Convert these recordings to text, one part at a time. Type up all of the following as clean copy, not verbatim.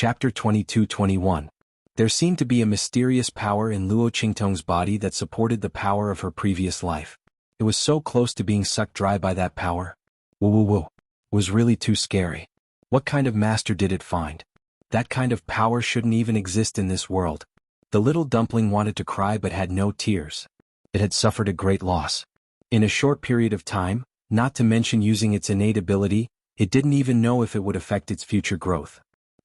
Chapter 22-21. There seemed to be a mysterious power in Luo Qingtong's body that supported the power of her previous life. It was so close to being sucked dry by that power. Woo. Was really too scary. What kind of master did it find? That kind of power shouldn't even exist in this world. The little dumpling wanted to cry but had no tears. It had suffered a great loss. In a short period of time, not to mention using its innate ability, it didn't even know if it would affect its future growth.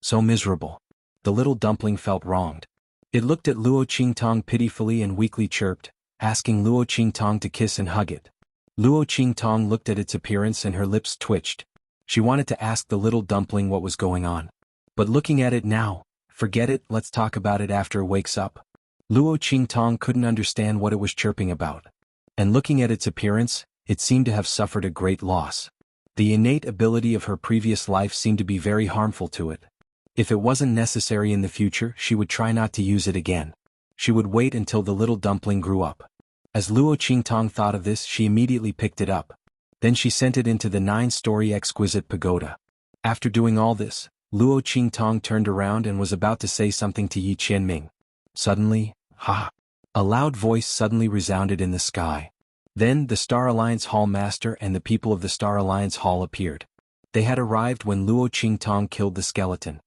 So miserable. The little dumpling felt wronged. It looked at Luo Qingtong pitifully and weakly chirped, asking Luo Qingtong to kiss and hug it. Luo Qingtong looked at its appearance and her lips twitched. She wanted to ask the little dumpling what was going on. But looking at it now, forget it, let's talk about it after it wakes up. Luo Qingtong couldn't understand what it was chirping about. And looking at its appearance, it seemed to have suffered a great loss. The innate ability of her previous life seemed to be very harmful to it. If it wasn't necessary in the future, she would try not to use it again. She would wait until the little dumpling grew up. As Luo Qingtong thought of this, she immediately picked it up. Then she sent it into the 9-story exquisite pagoda. After doing all this, Luo Qingtong turned around and was about to say something to Yi Qianming. Suddenly, ha! A loud voice suddenly resounded in the sky. Then the Star Alliance Hall Master and the people of the Star Alliance Hall appeared. They had arrived when Luo Qingtong killed the skeleton.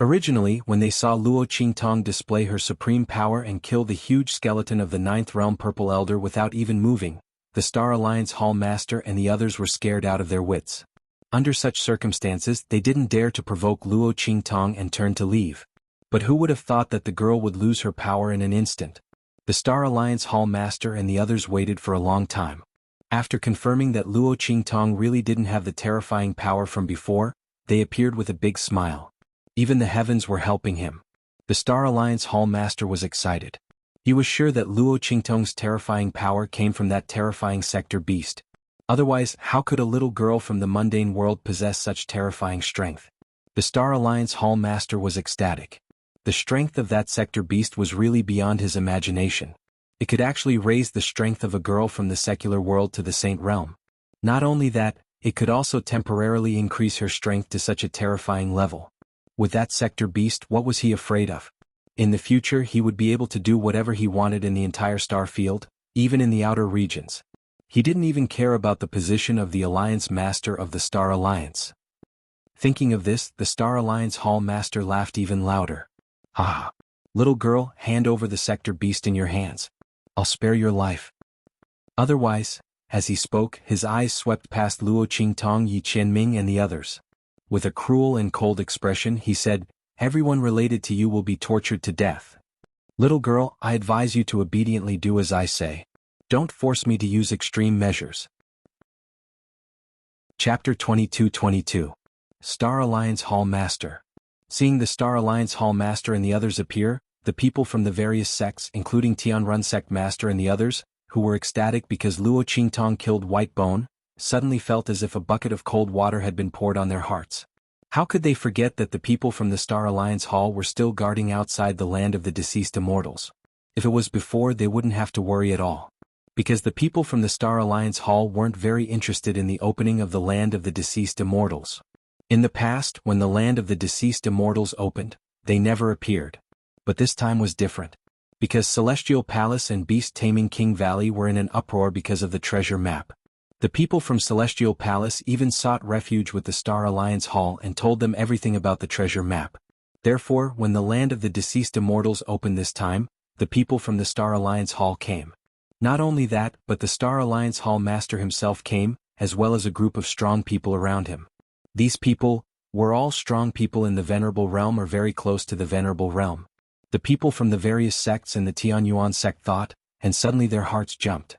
Originally, when they saw Luo Qingtong display her supreme power and kill the huge skeleton of the 9th Realm Purple Elder without even moving, the Star Alliance Hall Master and the others were scared out of their wits. Under such circumstances, they didn't dare to provoke Luo Qingtong and turned to leave. But who would have thought that the girl would lose her power in an instant? The Star Alliance Hall Master and the others waited for a long time. After confirming that Luo Qingtong really didn't have the terrifying power from before, they appeared with a big smile. Even the heavens were helping him. The Star Alliance Hall Master was excited. He was sure that Luo Qingtong's terrifying power came from that terrifying sector beast. Otherwise, how could a little girl from the mundane world possess such terrifying strength? The Star Alliance Hall Master was ecstatic. The strength of that sector beast was really beyond his imagination. It could actually raise the strength of a girl from the secular world to the Saint Realm. Not only that, it could also temporarily increase her strength to such a terrifying level. With that sector beast, what was he afraid of? In the future, he would be able to do whatever he wanted in the entire star field, even in the outer regions. He didn't even care about the position of the Alliance Master of the Star Alliance. Thinking of this, the Star Alliance Hall Master laughed even louder. Ha! Little girl, hand over the sector beast in your hands. I'll spare your life. Otherwise, as he spoke, his eyes swept past Luo Qingtong, Yi Qianming and the others. With a cruel and cold expression, he said, "Everyone related to you will be tortured to death. Little girl, I advise you to obediently do as I say. Don't force me to use extreme measures." Chapter 22-22. Star Alliance Hall Master. Seeing the Star Alliance Hall Master and the others appear, the people from the various sects, including Tianrun Sect Master and the others, who were ecstatic because Luo Qingtong killed White Bone, suddenly felt as if a bucket of cold water had been poured on their hearts. How could they forget that the people from the Star Alliance Hall were still guarding outside the land of the deceased immortals? If it was before, they wouldn't have to worry at all. Because the people from the Star Alliance Hall weren't very interested in the opening of the land of the deceased immortals. In the past, when the land of the deceased immortals opened, they never appeared. But this time was different. Because Celestial Palace and Beast Taming King Valley were in an uproar because of the treasure map. The people from Celestial Palace even sought refuge with the Star Alliance Hall and told them everything about the treasure map. Therefore, when the land of the deceased immortals opened this time, the people from the Star Alliance Hall came. Not only that, but the Star Alliance Hall Master himself came, as well as a group of strong people around him. These people were all strong people in the Venerable Realm or very close to the Venerable Realm. The people from the various sects and the Tianyuan sect thought, and suddenly their hearts jumped.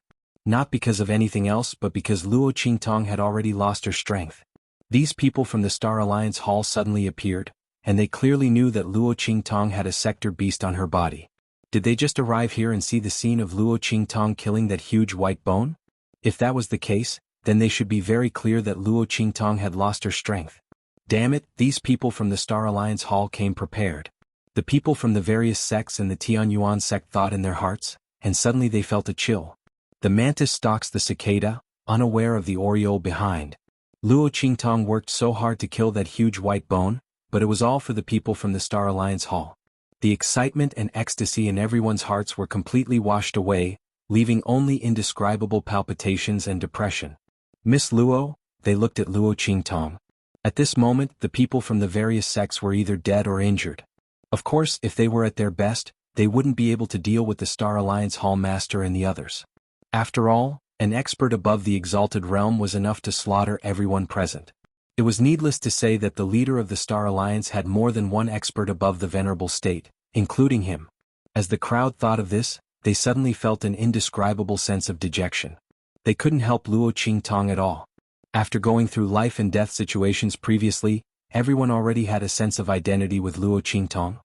Not because of anything else but because Luo Qingtong had already lost her strength. These people from the Star Alliance Hall suddenly appeared, and they clearly knew that Luo Qingtong had a sector beast on her body. Did they just arrive here and see the scene of Luo Qingtong killing that huge white bone? If that was the case, then they should be very clear that Luo Qingtong had lost her strength. Damn it, these people from the Star Alliance Hall came prepared. The people from the various sects and the Tianyuan sect thought in their hearts, and suddenly they felt a chill. The mantis stalks the cicada, unaware of the oriole behind. Luo Qingtong worked so hard to kill that huge white bone, but it was all for the people from the Star Alliance Hall. The excitement and ecstasy in everyone's hearts were completely washed away, leaving only indescribable palpitations and depression. Miss Luo, they looked at Luo Qingtong. At this moment, the people from the various sects were either dead or injured. Of course, if they were at their best, they wouldn't be able to deal with the Star Alliance Hall Master and the others. After all, an expert above the exalted realm was enough to slaughter everyone present. It was needless to say that the leader of the Star Alliance had more than one expert above the venerable state, including him. As the crowd thought of this, they suddenly felt an indescribable sense of dejection. They couldn't help Luo Qingtong at all. After going through life and death situations previously, everyone already had a sense of identity with Luo Qingtong.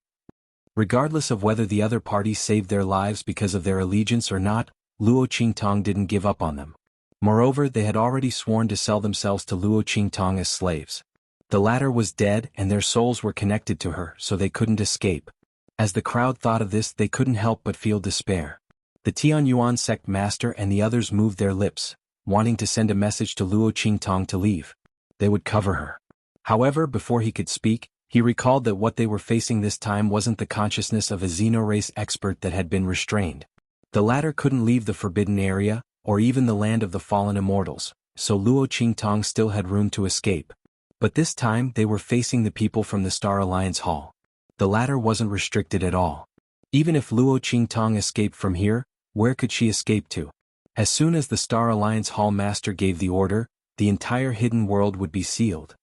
Regardless of whether the other party saved their lives because of their allegiance or not, Luo Qingtong didn't give up on them. Moreover, they had already sworn to sell themselves to Luo Qingtong as slaves. The latter was dead and their souls were connected to her, so they couldn't escape. As the crowd thought of this, they couldn't help but feel despair. The Tianyuan sect master and the others moved their lips, wanting to send a message to Luo Qingtong to leave. They would cover her. However, before he could speak, he recalled that what they were facing this time wasn't the consciousness of a xenorace expert that had been restrained. The latter couldn't leave the forbidden area, or even the land of the fallen immortals, so Luo Qingtong still had room to escape. But this time they were facing the people from the Star Alliance Hall. The latter wasn't restricted at all. Even if Luo Qingtong escaped from here, where could she escape to? As soon as the Star Alliance Hall Master gave the order, the entire hidden world would be sealed.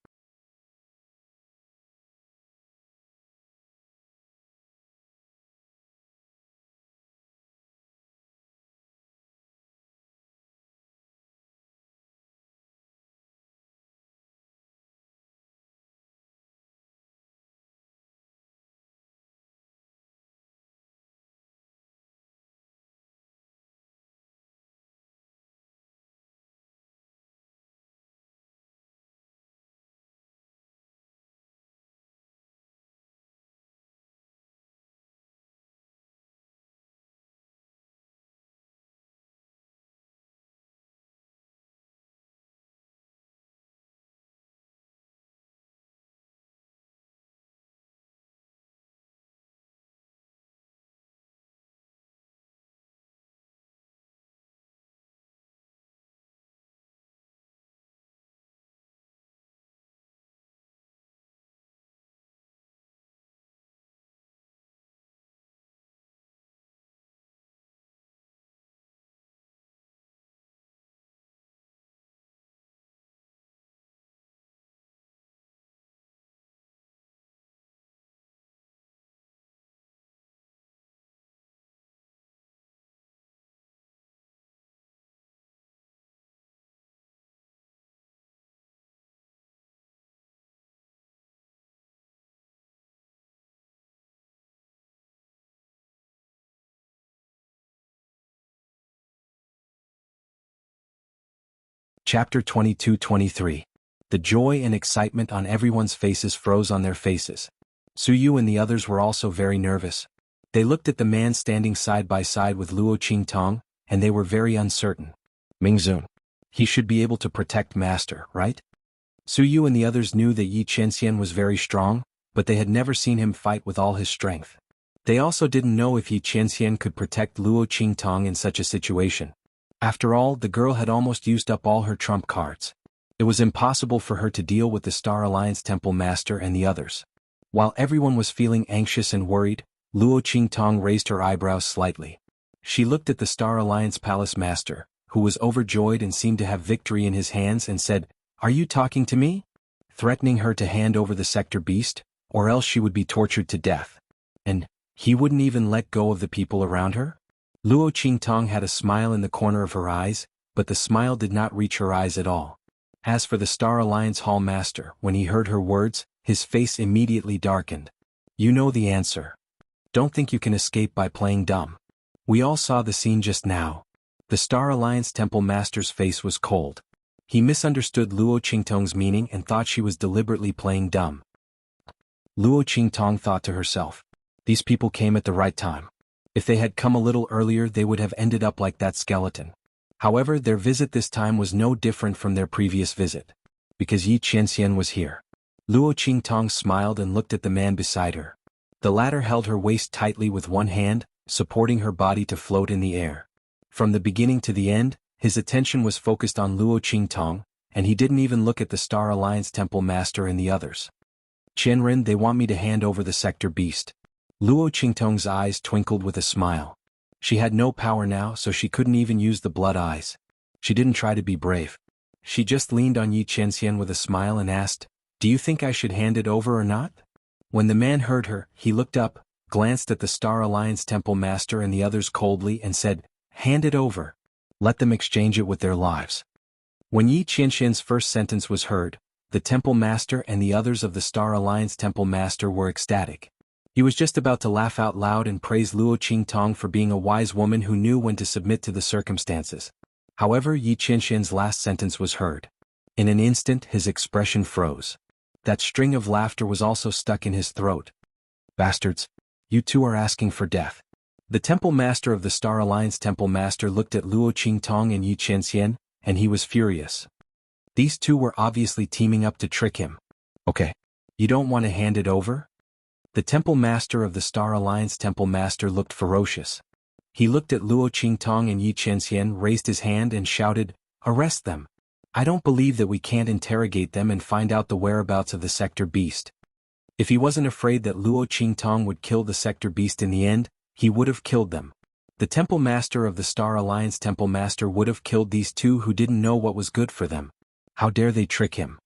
Chapter 22-23. The joy and excitement on everyone's faces froze on their faces. Suyu and the others were also very nervous. They looked at the man standing side by side with Luo Qingtong, and they were very uncertain. Mingzun. He should be able to protect Master, right? Suyu and the others knew that Yi Qianxian was very strong, but they had never seen him fight with all his strength. They also didn't know if Yi Qianxian could protect Luo Qingtong in such a situation. After all, the girl had almost used up all her trump cards. It was impossible for her to deal with the Star Alliance Temple Master and the others. While everyone was feeling anxious and worried, Luo Qingtong raised her eyebrows slightly. She looked at the Star Alliance Palace Master, who was overjoyed and seemed to have victory in his hands, and said, "Are you talking to me?" Threatening her to hand over the Sector Beast, or else she would be tortured to death. And he wouldn't even let go of the people around her? Luo Qingtong had a smile in the corner of her eyes, but the smile did not reach her eyes at all. As for the Star Alliance Hall Master, when he heard her words, his face immediately darkened. "You know the answer. Don't think you can escape by playing dumb. We all saw the scene just now." The Star Alliance Temple Master's face was cold. He misunderstood Luo Qingtong's meaning and thought she was deliberately playing dumb. Luo Qingtong thought to herself, "These people came at the right time. If they had come a little earlier, they would have ended up like that skeleton." However, their visit this time was no different from their previous visit. Because Yi Qianxian was here. Luo Qingtong smiled and looked at the man beside her. The latter held her waist tightly with one hand, supporting her body to float in the air. From the beginning to the end, his attention was focused on Luo Qingtong, and he didn't even look at the Star Alliance Temple Master and the others. Qianren, they want me to hand over the Sector Beast. Luo Qingtong's eyes twinkled with a smile. She had no power now, so she couldn't even use the blood eyes. She didn't try to be brave. She just leaned on Yi Qianxian with a smile and asked, "Do you think I should hand it over or not?" When the man heard her, he looked up, glanced at the Star Alliance Temple Master and the others coldly and said, "Hand it over. Let them exchange it with their lives." When Yi Qianxian's first sentence was heard, the Temple Master and the others of the Star Alliance Temple Master were ecstatic. He was just about to laugh out loud and praise Luo Qingtong for being a wise woman who knew when to submit to the circumstances. However, Yi Qianxian's last sentence was heard. In an instant, his expression froze. That string of laughter was also stuck in his throat. "Bastards! You two are asking for death." The Temple Master of the Star Alliance Temple Master looked at Luo Qingtong and Yi Qianxian, and he was furious. These two were obviously teaming up to trick him. "Okay. You don't want to hand it over?" The Temple Master of the Star Alliance Temple Master looked ferocious. He looked at Luo Qingtong and Yi Qianxian, raised his hand and shouted, "Arrest them! I don't believe that we can't interrogate them and find out the whereabouts of the Sector Beast." If he wasn't afraid that Luo Qingtong would kill the Sector Beast in the end, he would have killed them. The Temple Master of the Star Alliance Temple Master would have killed these two who didn't know what was good for them. How dare they trick him?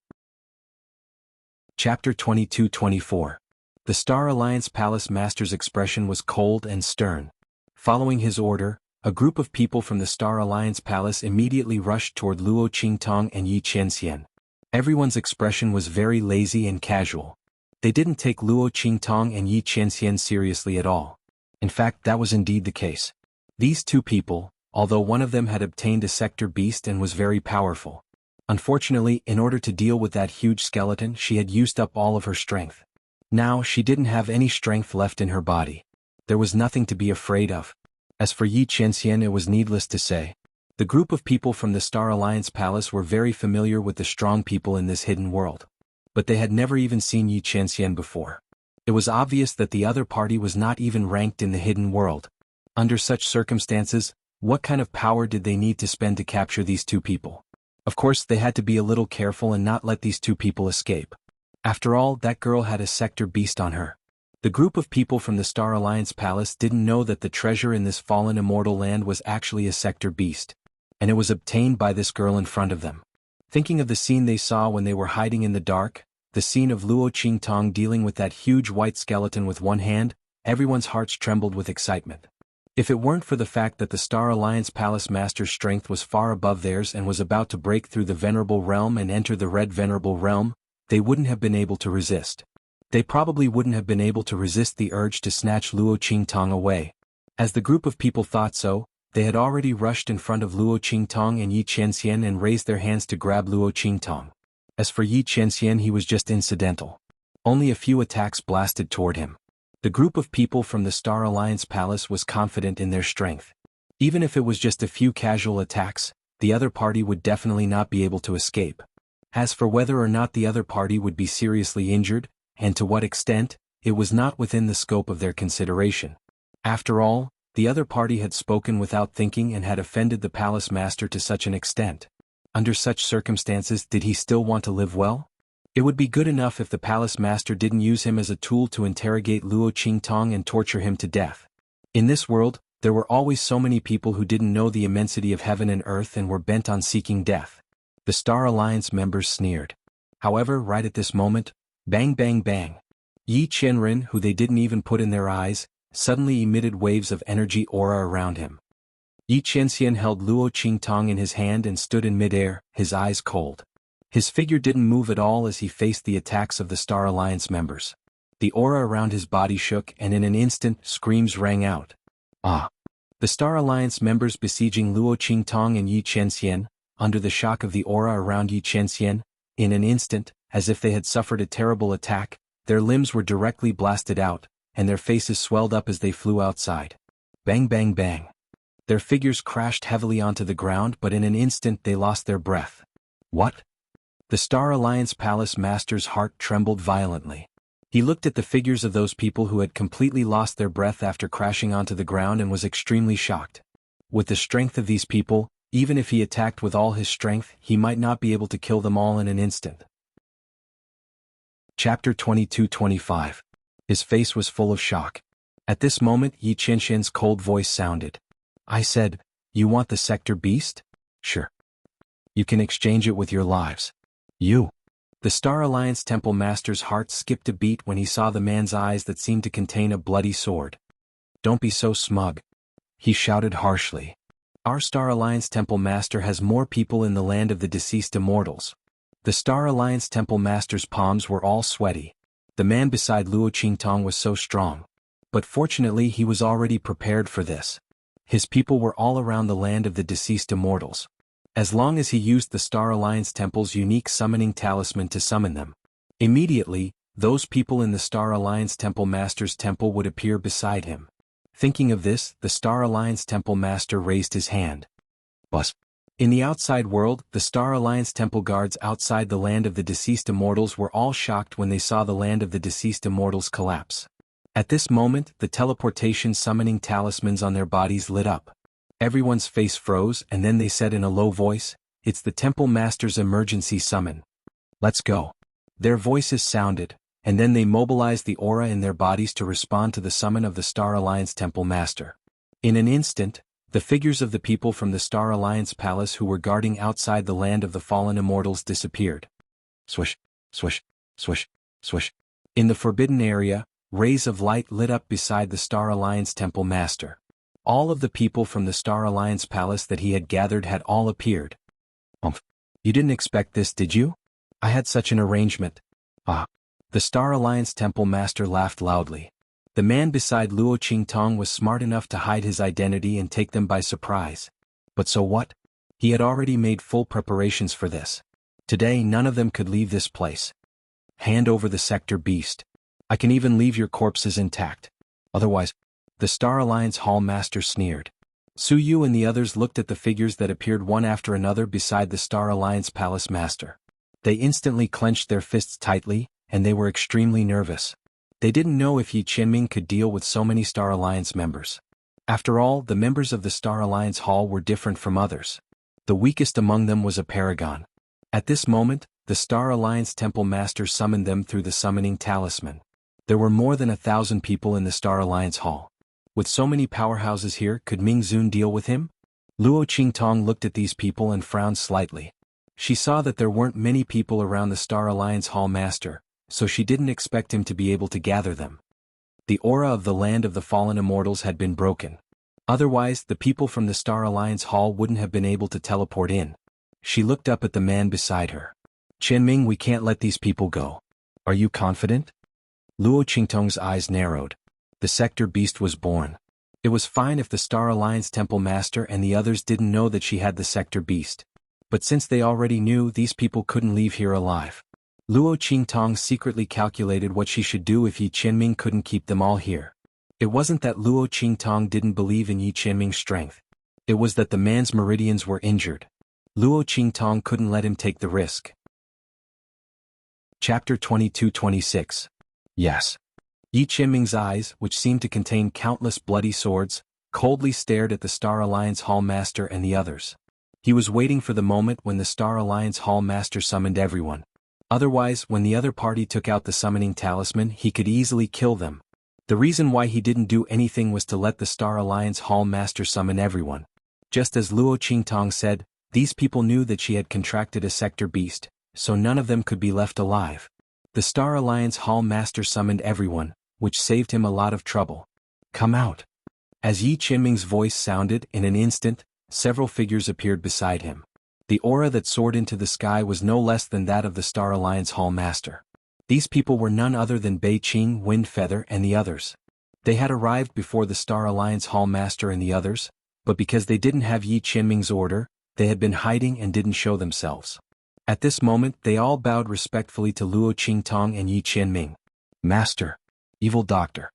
Chapter 22-24. The Star Alliance Palace Master's expression was cold and stern. Following his order, a group of people from the Star Alliance Palace immediately rushed toward Luo Qingtong and Yi Qianxian. Everyone's expression was very lazy and casual. They didn't take Luo Qingtong and Yi Qianxian seriously at all. In fact, that was indeed the case. These two people, although one of them had obtained a Sector Beast and was very powerful. Unfortunately, in order to deal with that huge skeleton, she had used up all of her strength. Now, she didn't have any strength left in her body. There was nothing to be afraid of. As for Yi Qianxian, it was needless to say. The group of people from the Star Alliance Palace were very familiar with the strong people in this hidden world. But they had never even seen Yi Qianxian before. It was obvious that the other party was not even ranked in the hidden world. Under such circumstances, what kind of power did they need to spend to capture these two people? Of course, they had to be a little careful and not let these two people escape. After all, that girl had a Sector Beast on her. The group of people from the Star Alliance Palace didn't know that the treasure in this fallen immortal land was actually a Sector Beast. And it was obtained by this girl in front of them. Thinking of the scene they saw when they were hiding in the dark, the scene of Luo Qingtong dealing with that huge white skeleton with one hand, everyone's hearts trembled with excitement. If it weren't for the fact that the Star Alliance Palace Master's strength was far above theirs and was about to break through the Venerable Realm and enter the Red Venerable Realm, they wouldn't have been able to resist. They probably wouldn't have been able to resist the urge to snatch Luo Qingtong away. As the group of people thought so, they had already rushed in front of Luo Qingtong and Yi Qianxian and raised their hands to grab Luo Qingtong. As for Yi Qianxian, he was just incidental. Only a few attacks blasted toward him. The group of people from the Star Alliance Palace was confident in their strength. Even if it was just a few casual attacks, the other party would definitely not be able to escape. As for whether or not the other party would be seriously injured, and to what extent, it was not within the scope of their consideration. After all, the other party had spoken without thinking and had offended the Palace Master to such an extent. Under such circumstances, did he still want to live well? It would be good enough if the Palace Master didn't use him as a tool to interrogate Luo Qingtong and torture him to death. In this world, there were always so many people who didn't know the immensity of heaven and earth and were bent on seeking death. The Star Alliance members sneered. However, right at this moment, bang bang bang. Yi Qianren, who they didn't even put in their eyes, suddenly emitted waves of energy aura around him. Yi Qianxian held Luo Qingtong in his hand and stood in midair, his eyes cold. His figure didn't move at all as he faced the attacks of the Star Alliance members. The aura around his body shook and in an instant, screams rang out. Ah! The Star Alliance members besieging Luo Qingtong and Yi Qianxian, under the shock of the aura around Yi Qianxian, in an instant, as if they had suffered a terrible attack, their limbs were directly blasted out, and their faces swelled up as they flew outside. Bang bang bang. Their figures crashed heavily onto the ground, but in an instant they lost their breath. What? The Star Alliance Palace Master's heart trembled violently. He looked at the figures of those people who had completely lost their breath after crashing onto the ground and was extremely shocked. With the strength of these people, even if he attacked with all his strength, he might not be able to kill them all in an instant. Chapter 22-25. His face was full of shock. At this moment, Yi Qinshin's cold voice sounded. I said, you want the sector beast? Sure. You can exchange it with your lives. You. The Star Alliance Temple Master's heart skipped a beat when he saw the man's eyes that seemed to contain a bloody sword. Don't be so smug. He shouted harshly. Our Star Alliance Temple Master has more people in the land of the deceased immortals. The Star Alliance Temple Master's palms were all sweaty. The man beside Luo Qingtong was so strong. But fortunately he was already prepared for this. His people were all around the land of the deceased immortals. As long as he used the Star Alliance Temple's unique summoning talisman to summon them, immediately, those people in the Star Alliance Temple Master's temple would appear beside him. Thinking of this, the Star Alliance Temple Master raised his hand. Bus. In the outside world, the Star Alliance Temple guards outside the land of the deceased immortals were all shocked when they saw the land of the deceased immortals collapse. At this moment, the teleportation summoning talismans on their bodies lit up. Everyone's face froze, and then they said in a low voice, it's the Temple Master's emergency summon. Let's go. Their voices sounded, and then they mobilized the aura in their bodies to respond to the summon of the Star Alliance Temple Master. In an instant, the figures of the people from the Star Alliance Palace who were guarding outside the land of the fallen immortals disappeared. Swish, swish, swish, swish. In the forbidden area, rays of light lit up beside the Star Alliance Temple Master. All of the people from the Star Alliance Palace that he had gathered had all appeared. You didn't expect this, did you? I had such an arrangement. Ah. The Star Alliance Temple Master laughed loudly. The man beside Luo Qingtong was smart enough to hide his identity and take them by surprise. But so what? He had already made full preparations for this. Today none of them could leave this place. Hand over the sector beast. I can even leave your corpses intact. Otherwise, the Star Alliance Hall Master sneered. Su Yu and the others looked at the figures that appeared one after another beside the Star Alliance Palace Master. They instantly clenched their fists tightly, and they were extremely nervous. They didn't know if Yi Qianming could deal with so many Star Alliance members. After all, the members of the Star Alliance Hall were different from others. The weakest among them was a paragon. At this moment, the Star Alliance Temple Master summoned them through the summoning talisman. There were more than 1,000 people in the Star Alliance Hall. With so many powerhouses here, could Ming Zun deal with him? Luo Qingtong looked at these people and frowned slightly. She saw that there weren't many people around the Star Alliance Hall Master, so she didn't expect him to be able to gather them. The aura of the land of the fallen immortals had been broken. Otherwise, the people from the Star Alliance Hall wouldn't have been able to teleport in. She looked up at the man beside her. Qianming, we can't let these people go. Are you confident? Luo Qingtong's eyes narrowed. The sector beast was born. It was fine if the Star Alliance Temple Master and the others didn't know that she had the sector beast. But since they already knew, these people couldn't leave here alive. Luo Qingtong secretly calculated what she should do if Yi Qianming couldn't keep them all here. It wasn't that Luo Qingtong didn't believe in Yi Qianming's strength. It was that the man's meridians were injured. Luo Qingtong couldn't let him take the risk. Chapter 22-26. Yes. Yi Qianming's eyes, which seemed to contain countless bloody swords, coldly stared at the Star Alliance Hall Master and the others. He was waiting for the moment when the Star Alliance Hall Master summoned everyone. Otherwise, when the other party took out the summoning talisman, he could easily kill them. The reason why he didn't do anything was to let the Star Alliance Hall Master summon everyone. Just as Luo Qingtong said, these people knew that she had contracted a sector beast, so none of them could be left alive. The Star Alliance Hall Master summoned everyone, which saved him a lot of trouble. Come out. As Yi Qianming's voice sounded, in an instant, several figures appeared beside him. The aura that soared into the sky was no less than that of the Star Alliance Hall Master. These people were none other than Bei Qing, Windfeather, and the others. They had arrived before the Star Alliance Hall Master and the others, but because they didn't have Yi Qianming's order, they had been hiding and didn't show themselves. At this moment, they all bowed respectfully to Luo Qingtong and Yi Qianming. Master. Evil Doctor.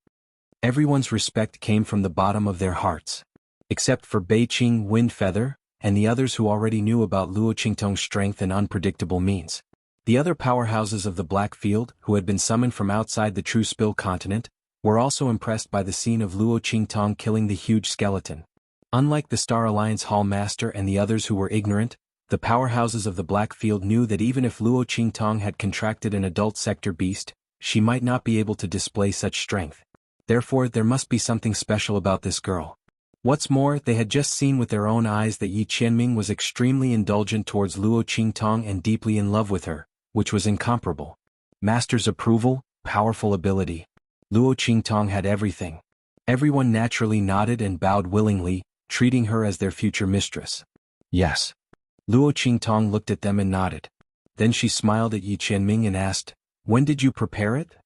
Everyone's respect came from the bottom of their hearts. Except for Bei Qing, Windfeather, and the others who already knew about Luo Qingtong's strength and unpredictable means. The other powerhouses of the Black Field, who had been summoned from outside the True Spill continent, were also impressed by the scene of Luo Qingtong killing the huge skeleton. Unlike the Star Alliance Hall Master and the others who were ignorant, the powerhouses of the Black Field knew that even if Luo Qingtong had contracted an adult sector beast, she might not be able to display such strength. Therefore, there must be something special about this girl. What's more, they had just seen with their own eyes that Yi Qianming was extremely indulgent towards Luo Qingtong and deeply in love with her, which was incomparable. Master's approval, powerful ability. Luo Qingtong had everything. Everyone naturally nodded and bowed willingly, treating her as their future mistress. Yes. Luo Qingtong looked at them and nodded. Then she smiled at Yi Qianming and asked, "When did you prepare it?"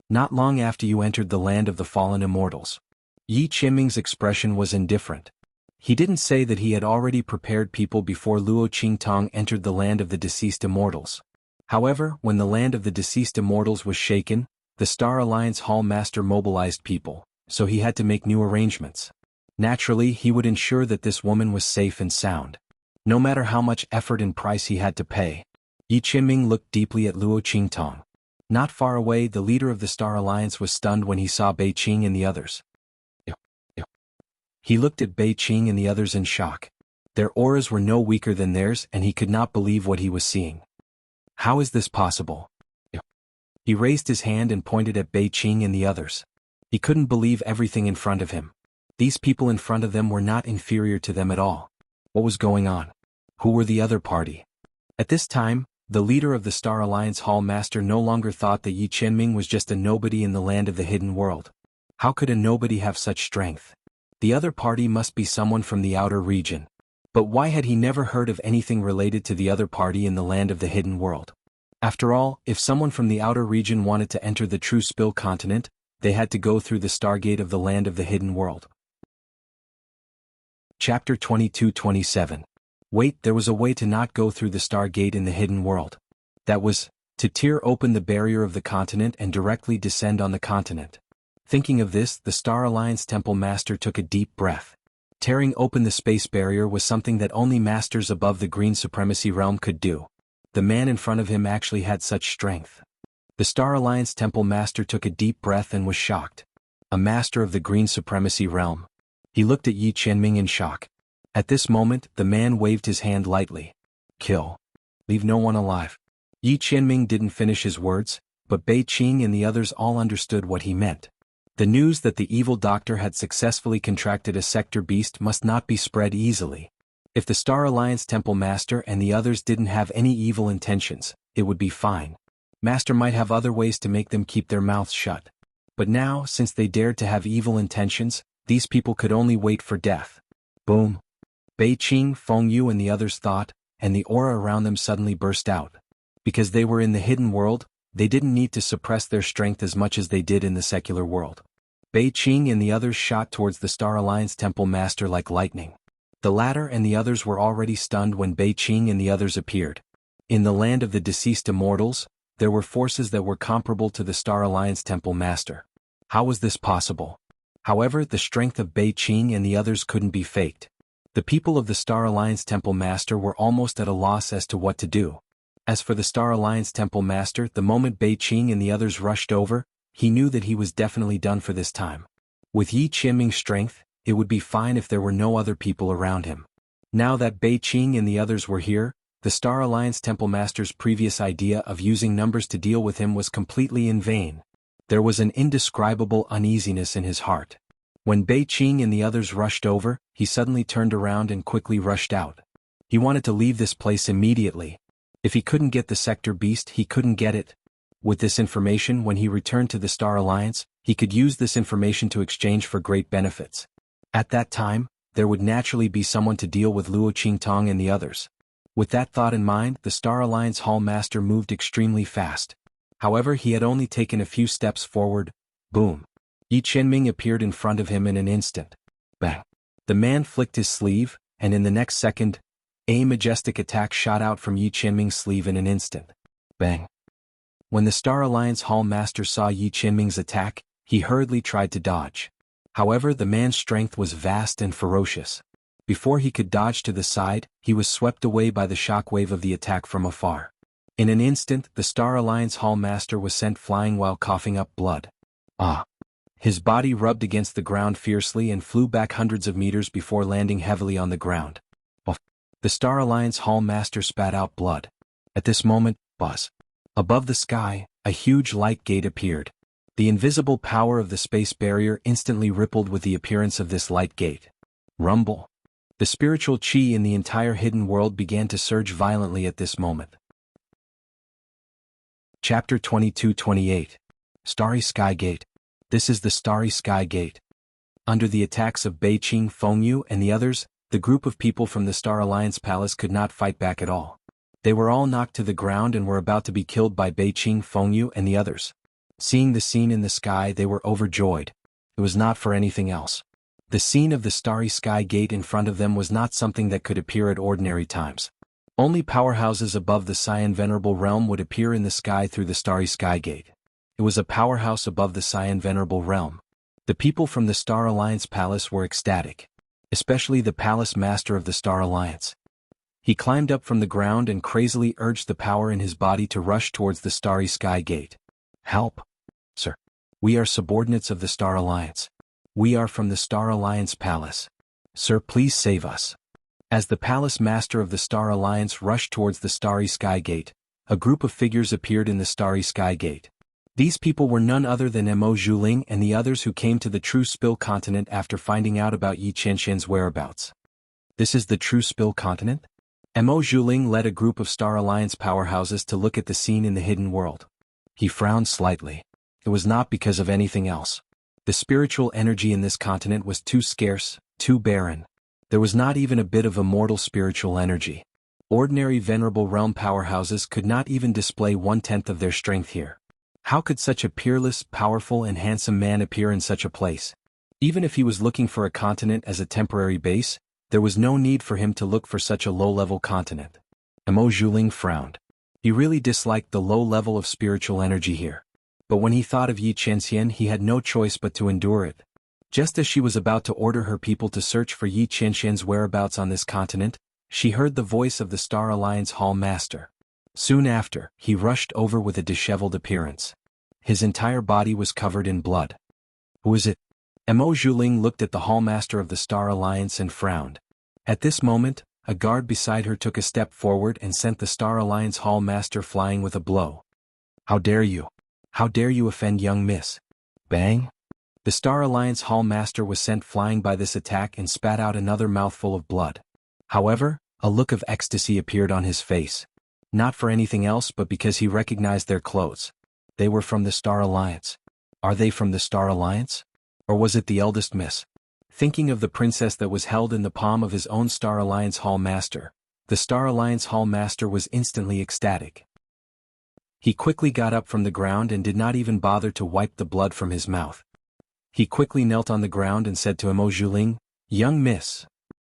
"Not long after you entered the land of the fallen immortals." Yi Qianming's expression was indifferent. He didn't say that he had already prepared people before Luo Qingtong entered the land of the deceased immortals. However, when the land of the deceased immortals was shaken, the Star Alliance Hall Master mobilized people, so he had to make new arrangements. Naturally, he would ensure that this woman was safe and sound. No matter how much effort and price he had to pay. Yi Qianming looked deeply at Luo Qingtong. Not far away, the leader of the Star Alliance was stunned when he saw Bei Qing and the others. He looked at Bei Qing and the others in shock. Their auras were no weaker than theirs and he could not believe what he was seeing. How is this possible? He raised his hand and pointed at Bei Qing and the others. He couldn't believe everything in front of him. These people in front of them were not inferior to them at all. What was going on? Who were the other party? At this time, the leader of the Star Alliance Hall Master no longer thought that Yi Qianming was just a nobody in the land of the hidden world. How could a nobody have such strength? The other party must be someone from the outer region. But why had he never heard of anything related to the other party in the land of the hidden world? After all, if someone from the outer region wanted to enter the True Spill continent, they had to go through the Stargate of the land of the hidden world. Chapter 22-27. Wait, there was a way to not go through the Stargate in the hidden world. That was, to tear open the barrier of the continent and directly descend on the continent. Thinking of this, the Star Alliance Temple Master took a deep breath. Tearing open the space barrier was something that only masters above the Green Supremacy realm could do. The man in front of him actually had such strength. The Star Alliance Temple Master took a deep breath and was shocked. A master of the Green Supremacy realm. He looked at Yi Qianming in shock. At this moment, the man waved his hand lightly. Kill. Leave no one alive. Yi Qianming didn't finish his words, but Bei Qing and the others all understood what he meant. The news that the evil doctor had successfully contracted a sector beast must not be spread easily. If the Star Alliance Temple Master and the others didn't have any evil intentions, it would be fine. Master might have other ways to make them keep their mouths shut. But now, since they dared to have evil intentions, these people could only wait for death. Boom. Bei Qing, Feng Yu and the others thought, and the aura around them suddenly burst out. Because they were in the hidden world, they didn't need to suppress their strength as much as they did in the secular world. Bei Qing and the others shot towards the Star Alliance Temple Master like lightning. The latter and the others were already stunned when Bei Qing and the others appeared. In the land of the deceased immortals, there were forces that were comparable to the Star Alliance Temple Master. How was this possible? However, the strength of Bei Qing and the others couldn't be faked. The people of the Star Alliance Temple Master were almost at a loss as to what to do. As for the Star Alliance Temple Master, the moment Bei Qing and the others rushed over, he knew that he was definitely done for this time. With Yi Qianming's strength, it would be fine if there were no other people around him. Now that Bei Qing and the others were here, the Star Alliance Temple Master's previous idea of using numbers to deal with him was completely in vain. There was an indescribable uneasiness in his heart. When Bei Qing and the others rushed over, he suddenly turned around and quickly rushed out. He wanted to leave this place immediately. If he couldn't get the sector beast, he couldn't get it. With this information, when he returned to the Star Alliance, he could use this information to exchange for great benefits. At that time, there would naturally be someone to deal with Luo Qingtong and the others. With that thought in mind, the Star Alliance Hall Master moved extremely fast. However, he had only taken a few steps forward. Boom. Yi Qianming appeared in front of him in an instant. Bang. The man flicked his sleeve, and in the next second, a majestic attack shot out from Yi Qianming's sleeve in an instant. Bang. When the Star Alliance Hall Master saw Yi Qianming's attack, he hurriedly tried to dodge. However, the man's strength was vast and ferocious. Before he could dodge to the side, he was swept away by the shockwave of the attack from afar. In an instant, the Star Alliance Hall Master was sent flying while coughing up blood. Ah! His body rubbed against the ground fiercely and flew back hundreds of meters before landing heavily on the ground. The Star Alliance Hall Master spat out blood. At this moment, buzz. Above the sky, a huge light gate appeared. The invisible power of the space barrier instantly rippled with the appearance of this light gate. Rumble. The spiritual chi in the entire hidden world began to surge violently at this moment. Chapter 22-28. Starry Sky Gate. This is the Starry Sky Gate. Under the attacks of Beiqing, Fengyu, and the others, the group of people from the Star Alliance Palace could not fight back at all. They were all knocked to the ground and were about to be killed by Beiqing, Fengyu, and the others. Seeing the scene in the sky, they were overjoyed. It was not for anything else. The scene of the Starry Sky Gate in front of them was not something that could appear at ordinary times. Only powerhouses above the Cyan Venerable Realm would appear in the sky through the Starry Sky Gate. It was a powerhouse above the Cyan Venerable Realm. The people from the Star Alliance Palace were ecstatic. Especially the Palace Master of the Star Alliance. He climbed up from the ground and crazily urged the power in his body to rush towards the Starry Sky Gate. Help! Sir. We are subordinates of the Star Alliance. We are from the Star Alliance Palace. Sir, please save us. As the Palace Master of the Star Alliance rushed towards the Starry Sky Gate, a group of figures appeared in the Starry Sky Gate. These people were none other than Mo Zhuling and the others who came to the True Spill Continent after finding out about Yi Qianxian's whereabouts. This is the True Spill Continent? Mo Zhuling led a group of Star Alliance powerhouses to look at the scene in the hidden world. He frowned slightly. It was not because of anything else. The spiritual energy in this continent was too scarce, too barren. There was not even a bit of immortal spiritual energy. Ordinary Venerable Realm powerhouses could not even display 1/10 of their strength here. How could such a peerless, powerful and handsome man appear in such a place? Even if he was looking for a continent as a temporary base, there was no need for him to look for such a low-level continent. Mo Zhuling frowned. He really disliked the low level of spiritual energy here. But when he thought of Yi Qianxian, he had no choice but to endure it. Just as she was about to order her people to search for Yi Qianxian's whereabouts on this continent, she heard the voice of the Star Alliance Hall Master. Soon after, he rushed over with a disheveled appearance. His entire body was covered in blood. Who is it? Mo Zhuling looked at the Hall Master of the Star Alliance and frowned. At this moment, a guard beside her took a step forward and sent the Star Alliance Hall Master flying with a blow. How dare you? How dare you offend young miss? Bang! The Star Alliance Hall Master was sent flying by this attack and spat out another mouthful of blood. However, a look of ecstasy appeared on his face. Not for anything else but because he recognized their clothes. They were from the Star Alliance. Are they from the Star Alliance? Or was it the eldest miss? Thinking of the princess that was held in the palm of his own Star Alliance Hall Master, the Star Alliance Hall Master was instantly ecstatic. He quickly got up from the ground and did not even bother to wipe the blood from his mouth. He quickly knelt on the ground and said to Mo Zhuling, "Young miss,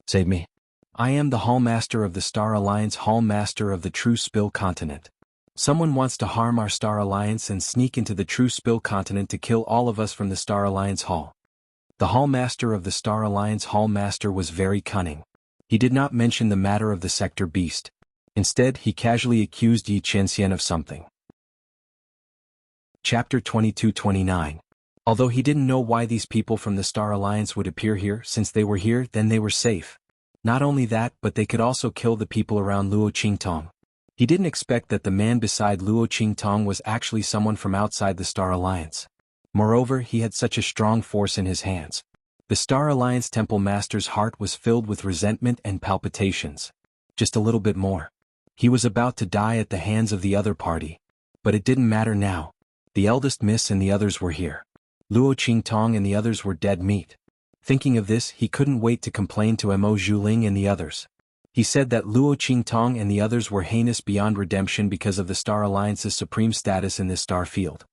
save me. I am the Hall Master of the Star Alliance, Hall Master of the True Spill Continent. Someone wants to harm our Star Alliance and sneak into the True Spill Continent to kill all of us from the Star Alliance Hall." The Hall Master of the Star Alliance Hall Master was very cunning. He did not mention the matter of the Sector Beast. Instead, he casually accused Yi Qianxian of something. Chapter 22-29. Although he didn't know why these people from the Star Alliance would appear here, since they were here, then they were safe. Not only that, but they could also kill the people around Luo Qingtong. He didn't expect that the man beside Luo Qingtong was actually someone from outside the Star Alliance. Moreover, he had such a strong force in his hands. The Star Alliance Temple Master's heart was filled with resentment and palpitations. Just a little bit more. He was about to die at the hands of the other party. But it didn't matter now. The eldest miss and the others were here. Luo Qingtong and the others were dead meat. Thinking of this, he couldn't wait to complain to Mo Zhuling and the others. He said that Luo Qingtong and the others were heinous beyond redemption because of the Star Alliance's supreme status in this star field.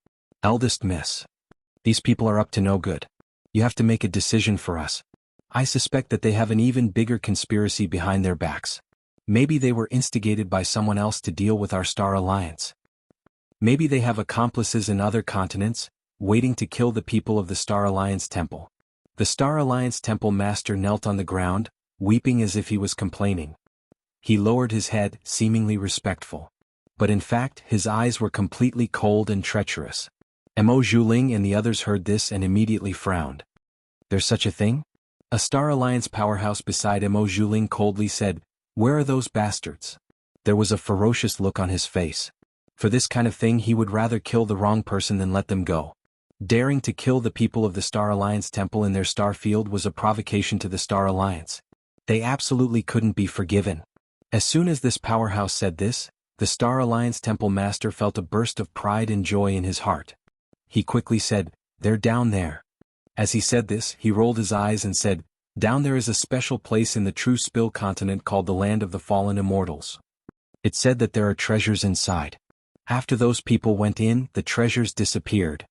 Eldest miss. These people are up to no good. You have to make a decision for us. I suspect that they have an even bigger conspiracy behind their backs. Maybe they were instigated by someone else to deal with our Star Alliance. Maybe they have accomplices in other continents, waiting to kill the people of the Star Alliance Temple. The Star Alliance Temple Master knelt on the ground, weeping as if he was complaining. He lowered his head, seemingly respectful. but in fact his eyes were completely cold and treacherous. Mo Zhuling and the others heard this and immediately frowned. There's such a thing? A Star Alliance powerhouse beside Mo Zhuling coldly said, "Where are those bastards?" There was a ferocious look on his face. For this kind of thing he would rather kill the wrong person than let them go. Daring to kill the people of the Star Alliance temple in their star field was a provocation to the Star Alliance. They absolutely couldn't be forgiven. As soon as this powerhouse said this, the Star Alliance temple master felt a burst of pride and joy in his heart. He quickly said, "They're down there." As he said this, he rolled his eyes and said, "Down there is a special place in the true Spill continent called the Land of the Fallen Immortals. It said that there are treasures inside. After those people went in, the treasures disappeared.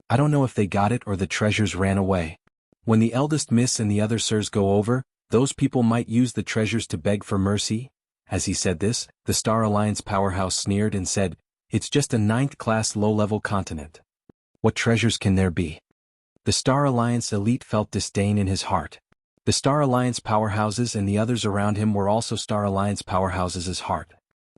I don't know if they got it or the treasures ran away. When the eldest miss and the other sirs go over, those people might use the treasures to beg for mercy." As he said this, the Star Alliance powerhouse sneered and said, "It's just a 9th-class low-level continent. What treasures can there be?" The Star Alliance elite felt disdain in his heart. The Star Alliance powerhouses and the others around him were also Star Alliance powerhouses' heart.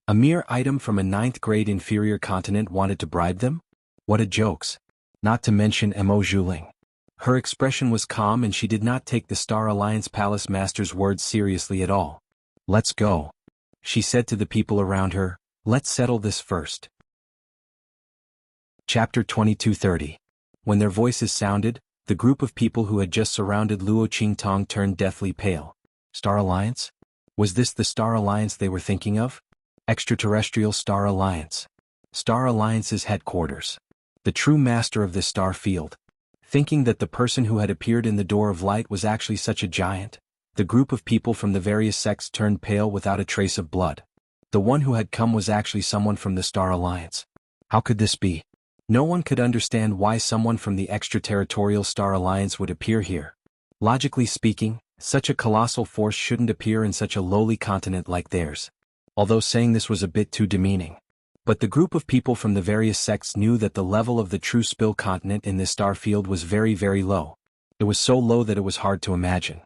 A mere item from a 9th-grade inferior continent wanted to bribe them? What a jokes. Not to mention Mo Zhuling. Her expression was calm and she did not take the Star Alliance Palace Master's words seriously at all. "Let's go," she said to the people around her. "Let's settle this first." Chapter 2230. When their voices sounded, the group of people who had just surrounded Luo Qingtong turned deathly pale. Star Alliance? Was this the Star Alliance they were thinking of? Extraterrestrial Star Alliance. Star Alliance's headquarters. The true master of this star field. Thinking that the person who had appeared in the door of light was actually such a giant, the group of people from the various sects turned pale without a trace of blood. The one who had come was actually someone from the Star Alliance. How could this be? No one could understand why someone from the extraterritorial Star Alliance would appear here. Logically speaking, such a colossal force shouldn't appear in such a lowly continent like theirs. Although saying this was a bit too demeaning. But the group of people from the various sects knew that the level of the true Spill continent in this star field was very, very low. It was so low that it was hard to imagine.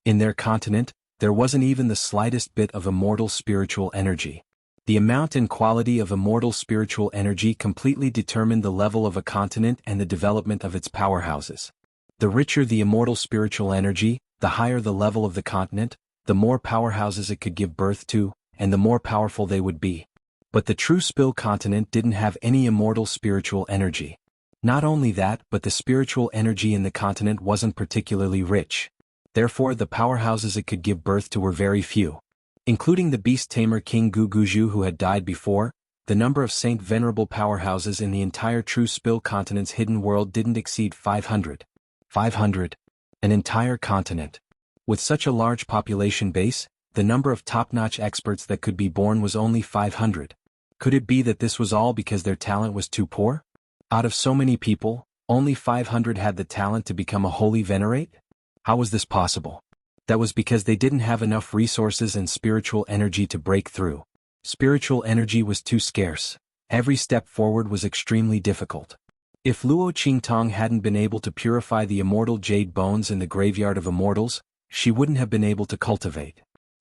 In their continent, there wasn't even the slightest bit of immortal spiritual energy. The amount and quality of immortal spiritual energy completely determined the level of a continent and the development of its powerhouses. The richer the immortal spiritual energy, the higher the level of the continent, the more powerhouses it could give birth to, and the more powerful they would be. But the true Spill continent didn't have any immortal spiritual energy. Not only that, but the spiritual energy in the continent wasn't particularly rich. Therefore the powerhouses it could give birth to were very few. Including the beast tamer King Guguju who had died before, the number of Saint Venerable powerhouses in the entire true Spill continent's hidden world didn't exceed 500. 500. An entire continent. With such a large population base, the number of top-notch experts that could be born was only 500. Could it be that this was all because their talent was too poor? Out of so many people, only 500 had the talent to become a holy venerate? How was this possible? That was because they didn't have enough resources and spiritual energy to break through. Spiritual energy was too scarce. Every step forward was extremely difficult. If Luo Qingtong hadn't been able to purify the immortal jade bones in the graveyard of immortals, she wouldn't have been able to cultivate.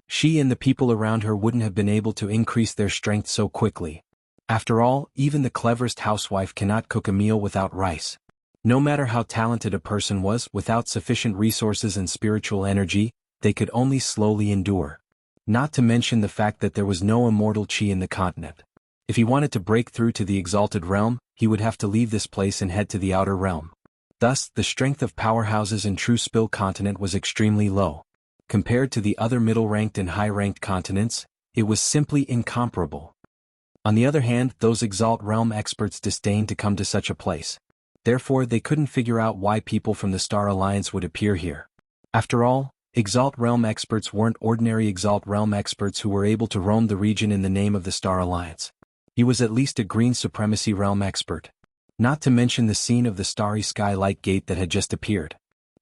She and the people around her wouldn't have been able to increase their strength so quickly. After all, even the cleverest housewife cannot cook a meal without rice. No matter how talented a person was, without sufficient resources and spiritual energy, they could only slowly endure. Not to mention the fact that there was no immortal chi in the continent. If he wanted to break through to the exalted realm, he would have to leave this place and head to the outer realm. Thus, the strength of powerhouses in true Spill continent was extremely low. Compared to the other middle-ranked and high-ranked continents, it was simply incomparable. On the other hand, those Exalt Realm experts disdained to come to such a place. Therefore, they couldn't figure out why people from the Star Alliance would appear here. After all, Exalt Realm experts weren't ordinary Exalt Realm experts who were able to roam the region in the name of the Star Alliance. He was at least a Green Supremacy Realm expert. Not to mention the scene of the Starry Sky Light Gate that had just appeared.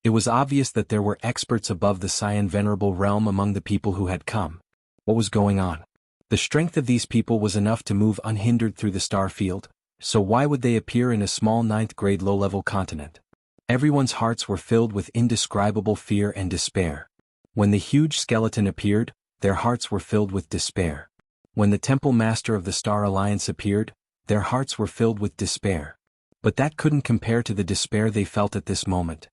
It was obvious that there were experts above the Cyan Venerable realm among the people who had come. What was going on? The strength of these people was enough to move unhindered through the star field, so why would they appear in a small 9th-grade low-level continent? Everyone's hearts were filled with indescribable fear and despair. When the huge skeleton appeared, their hearts were filled with despair. When the temple master of the Star Alliance appeared, their hearts were filled with despair. But that couldn't compare to the despair they felt at this moment.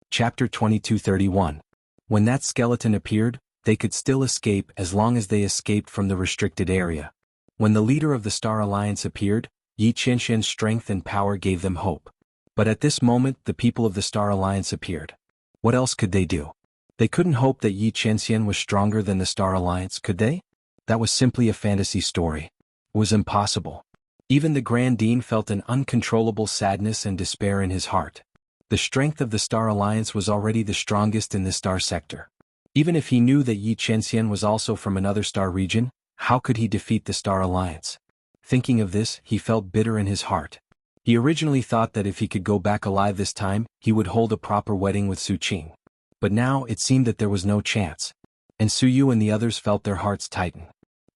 Chapter 22:31. When that skeleton appeared, they could still escape as long as they escaped from the restricted area. When the leader of the Star Alliance appeared, Yi Qianxian's strength and power gave them hope. But at this moment the people of the Star Alliance appeared. What else could they do? They couldn't hope that Yi Qianxian was stronger than the Star Alliance, could they? That was simply a fantasy story. It was impossible. Even the Grand Dean felt an uncontrollable sadness and despair in his heart. The strength of the Star Alliance was already the strongest in the Star Sector. Even if he knew that Yi Qianxian was also from another star region, how could he defeat the Star Alliance? Thinking of this, he felt bitter in his heart. He originally thought that if he could go back alive this time, he would hold a proper wedding with Su Qing. But now it seemed that there was no chance. And Su Yu and the others felt their hearts tighten.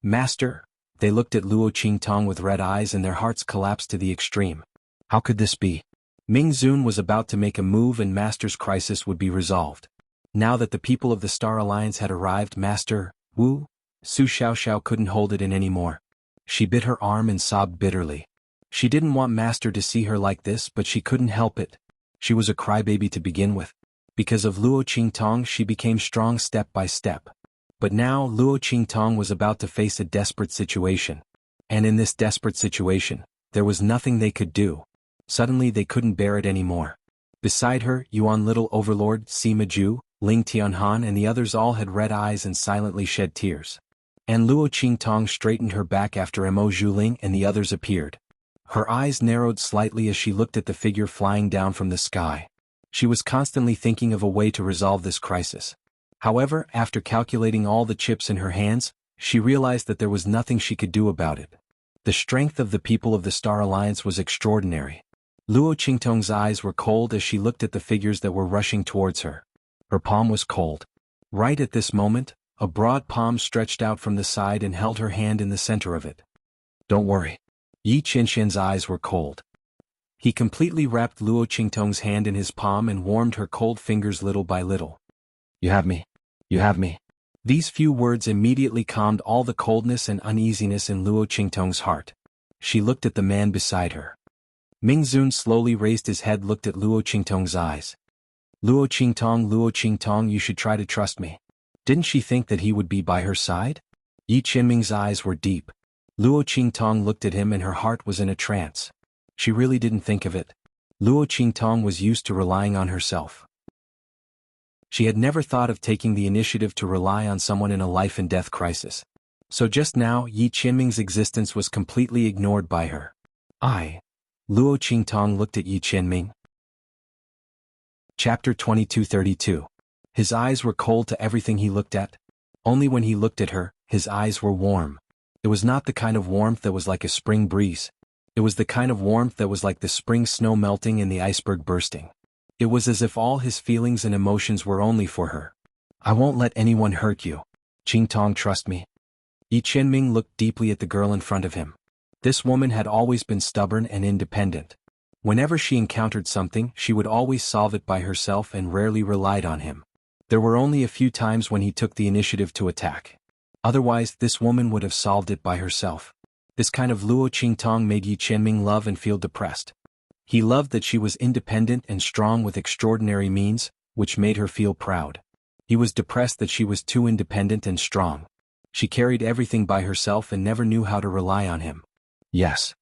Master! They looked at Luo Qingtong with red eyes and their hearts collapsed to the extreme. How could this be? Ming Zun was about to make a move and Master's crisis would be resolved. Now that the people of the Star Alliance had arrived, Master Wu, Su Xiaoxiao couldn't hold it in anymore. She bit her arm and sobbed bitterly. She didn't want Master to see her like this, but she couldn't help it. She was a crybaby to begin with. Because of Luo Qingtong she became strong step by step. But now Luo Qingtong was about to face a desperate situation. And in this desperate situation, there was nothing they could do. Suddenly they couldn't bear it anymore. Beside her, Yuan Little Overlord, Sima Ju, Ling Tianhan and the others all had red eyes and silently shed tears. And Luo Qingtong straightened her back after Mo Zhuling and the others appeared. Her eyes narrowed slightly as she looked at the figure flying down from the sky. She was constantly thinking of a way to resolve this crisis. However, after calculating all the chips in her hands, she realized that there was nothing she could do about it. The strength of the people of the Star Alliance was extraordinary. Luo Qingtong's eyes were cold as she looked at the figures that were rushing towards her. Her palm was cold. Right at this moment, a broad palm stretched out from the side and held her hand in the center of it. Don't worry. Yi Qianxian's eyes were cold. He completely wrapped Luo Qingtong's hand in his palm and warmed her cold fingers little by little. You have me. You have me. These few words immediately calmed all the coldness and uneasiness in Luo Qingtong's heart. She looked at the man beside her. Ming Zun slowly raised his head, looked at Luo Qingtong's eyes. Luo Qingtong, you should try to trust me. Didn't she think that he would be by her side? Yi Qianming's eyes were deep. Luo Qingtong looked at him and her heart was in a trance. She really didn't think of it. Luo Qingtong was used to relying on herself. She had never thought of taking the initiative to rely on someone in a life-and-death crisis. So just now, Yi Qianming's existence was completely ignored by her. Luo Qingtong looked at Yi Qianming. Chapter 22:32. His eyes were cold to everything he looked at. Only when he looked at her, his eyes were warm. It was not the kind of warmth that was like a spring breeze. It was the kind of warmth that was like the spring snow melting and the iceberg bursting. It was as if all his feelings and emotions were only for her. I won't let anyone hurt you. Qingtong, trust me. Yi Qianming looked deeply at the girl in front of him. This woman had always been stubborn and independent. Whenever she encountered something, she would always solve it by herself and rarely relied on him. There were only a few times when he took the initiative to attack. Otherwise, this woman would have solved it by herself. This kind of Luo Qingtong made Yi Qianming love and feel depressed. He loved that she was independent and strong with extraordinary means, which made her feel proud. He was depressed that she was too independent and strong. She carried everything by herself and never knew how to rely on him. Yes.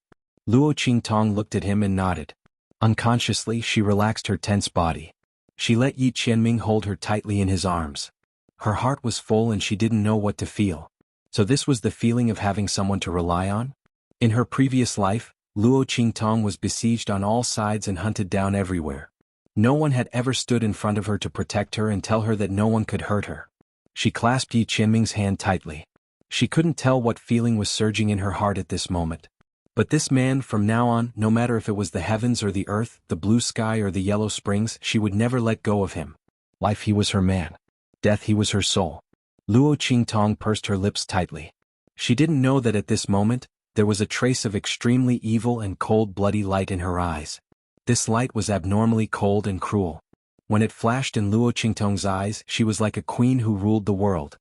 Luo Qingtong looked at him and nodded. Unconsciously, she relaxed her tense body. She let Yi Qianming hold her tightly in his arms. Her heart was full and she didn't know what to feel. So this was the feeling of having someone to rely on? In her previous life, Luo Qingtong was besieged on all sides and hunted down everywhere. No one had ever stood in front of her to protect her and tell her that no one could hurt her. She clasped Yi Qianming's hand tightly. She couldn't tell what feeling was surging in her heart at this moment. But this man, from now on, no matter if it was the heavens or the earth, the blue sky or the yellow springs, she would never let go of him. Life, he was her man. Death, he was her soul. Luo Qingtong pursed her lips tightly. She didn't know that at this moment, there was a trace of extremely evil and cold bloody light in her eyes. This light was abnormally cold and cruel. When it flashed in Luo Qingtong's eyes, she was like a queen who ruled the world.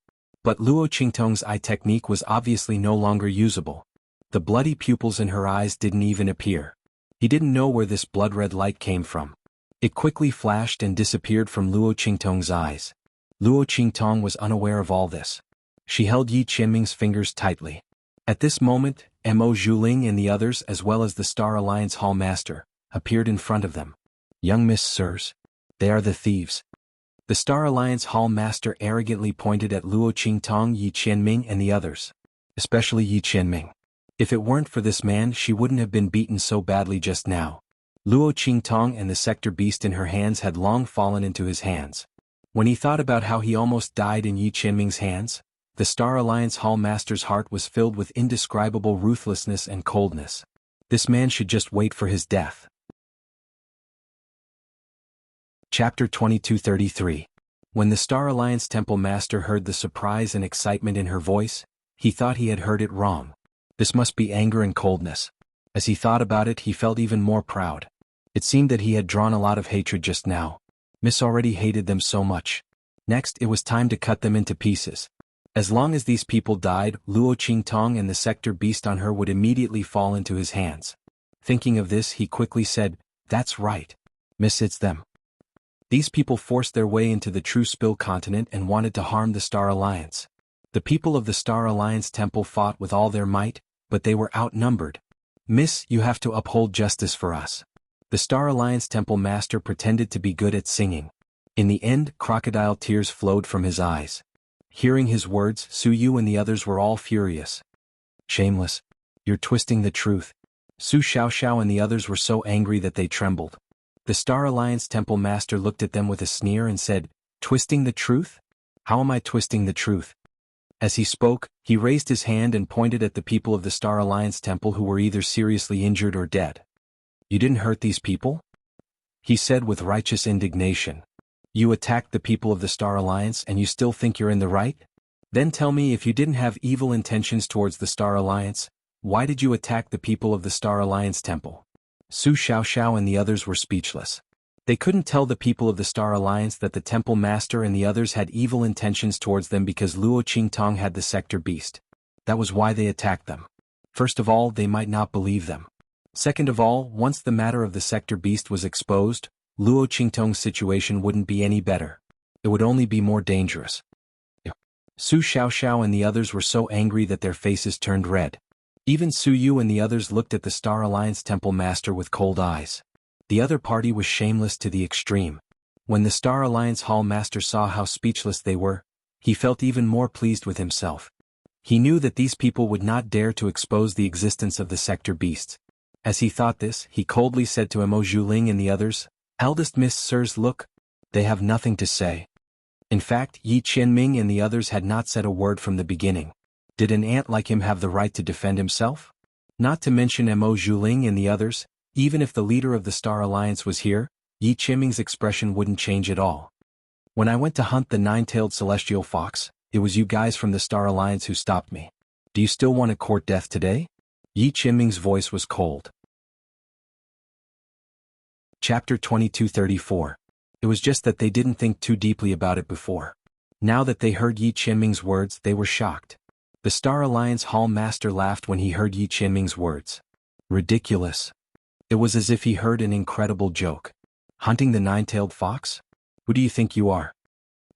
But Luo Qingtong's eye technique was obviously no longer usable. The bloody pupils in her eyes didn't even appear. He didn't know where this blood-red light came from. It quickly flashed and disappeared from Luo Qingtong's eyes. Luo Qingtong was unaware of all this. She held Yi Qianming's fingers tightly. At this moment, Mo Zhuling and the others, as well as the Star Alliance Hall Master, appeared in front of them. "Young Miss Sirs. They are the thieves." The Star Alliance Hall Master arrogantly pointed at Luo Qingtong, Yi Qianming and the others. Especially Yi Qianming. If it weren't for this man, she wouldn't have been beaten so badly just now. Luo Qingtong and the sector beast in her hands had long fallen into his hands. When he thought about how he almost died in Yi Qianming's hands, the Star Alliance Hall Master's heart was filled with indescribable ruthlessness and coldness. This man should just wait for his death. Chapter 2233. When the Star Alliance Temple Master heard the surprise and excitement in her voice, he thought he had heard it wrong. This must be anger and coldness. As he thought about it, he felt even more proud. It seemed that he had drawn a lot of hatred just now. Miss already hated them so much. Next, it was time to cut them into pieces. As long as these people died, Luo Qingtong and the sector beast on her would immediately fall into his hands. Thinking of this, he quickly said, "That's right. Miss, it's them." These people forced their way into the True Spill continent and wanted to harm the Star Alliance. The people of the Star Alliance Temple fought with all their might, but they were outnumbered. "Miss, you have to uphold justice for us." The Star Alliance Temple Master pretended to be good at singing. In the end, crocodile tears flowed from his eyes. Hearing his words, Su Yu and the others were all furious. "Shameless. You're twisting the truth." Su Xiaoxiao and the others were so angry that they trembled. The Star Alliance Temple Master looked at them with a sneer and said, "Twisting the truth? How am I twisting the truth?" As he spoke, he raised his hand and pointed at the people of the Star Alliance Temple who were either seriously injured or dead. "You didn't hurt these people?" he said with righteous indignation. "You attacked the people of the Star Alliance and you still think you're in the right? Then tell me, if you didn't have evil intentions towards the Star Alliance, why did you attack the people of the Star Alliance Temple?" Su Xiaoxiao and the others were speechless. They couldn't tell the people of the Star Alliance that the Temple Master and the others had evil intentions towards them because Luo Qingtong had the sector beast. That was why they attacked them. First of all, they might not believe them. Second of all, once the matter of the sector beast was exposed, Luo Qingtong's situation wouldn't be any better. It would only be more dangerous. Su Xiaoxiao and the others were so angry that their faces turned red. Even Su Yu and the others looked at the Star Alliance Temple Master with cold eyes. The other party was shameless to the extreme. When the Star Alliance Hall Master saw how speechless they were, he felt even more pleased with himself. He knew that these people would not dare to expose the existence of the sector beasts. As he thought this, he coldly said to Mo Zhuling and the others, "Eldest Miss Sirs, look. They have nothing to say." In fact, Yi Qianming and the others had not said a word from the beginning. Did an ant like him have the right to defend himself? Not to mention Mo Zhuling and the others, even if the leader of the Star Alliance was here, Yi Qianming's expression wouldn't change at all. "When I went to hunt the nine-tailed celestial fox, it was you guys from the Star Alliance who stopped me. Do you still want to court death today?" Yi Qianming's voice was cold. Chapter 2234. It was just that they didn't think too deeply about it before. Now that they heard Yi Qianming's words, they were shocked. The Star Alliance Hall Master laughed when he heard Yi Qianming's words. Ridiculous. It was as if he heard an incredible joke. Hunting the nine-tailed fox? Who do you think you are?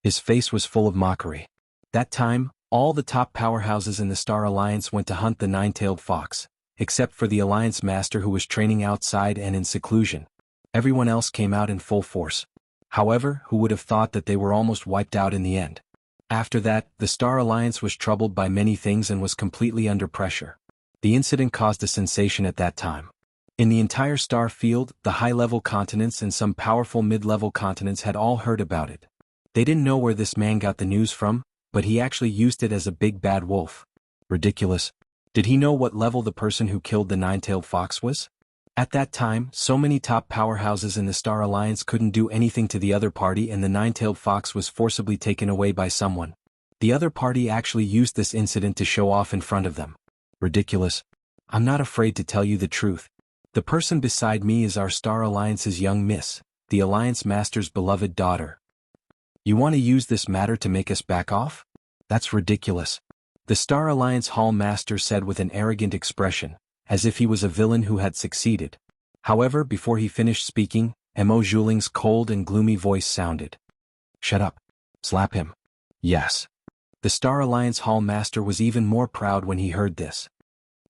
His face was full of mockery. That time, all the top powerhouses in the Star Alliance went to hunt the nine-tailed fox, except for the Alliance Master who was training outside and in seclusion. Everyone else came out in full force. However, who would have thought that they were almost wiped out in the end? After that, the Star Alliance was troubled by many things and was completely under pressure. The incident caused a sensation at that time. In the entire star field, the high-level continents and some powerful mid-level continents had all heard about it. They didn't know where this man got the news from, but he actually used it as a big bad wolf. Ridiculous. Did he know what level the person who killed the nine-tailed fox was? At that time, so many top powerhouses in the Star Alliance couldn't do anything to the other party and the nine-tailed fox was forcibly taken away by someone. The other party actually used this incident to show off in front of them. Ridiculous. I'm not afraid to tell you the truth. The person beside me is our Star Alliance's young miss, the Alliance Master's beloved daughter. You want to use this matter to make us back off? That's ridiculous. The Star Alliance Hall Master said with an arrogant expression, as if he was a villain who had succeeded. However, before he finished speaking, Mo Zhuling's cold and gloomy voice sounded. Shut up. Slap him. Yes. The Star Alliance Hall Master was even more proud when he heard this.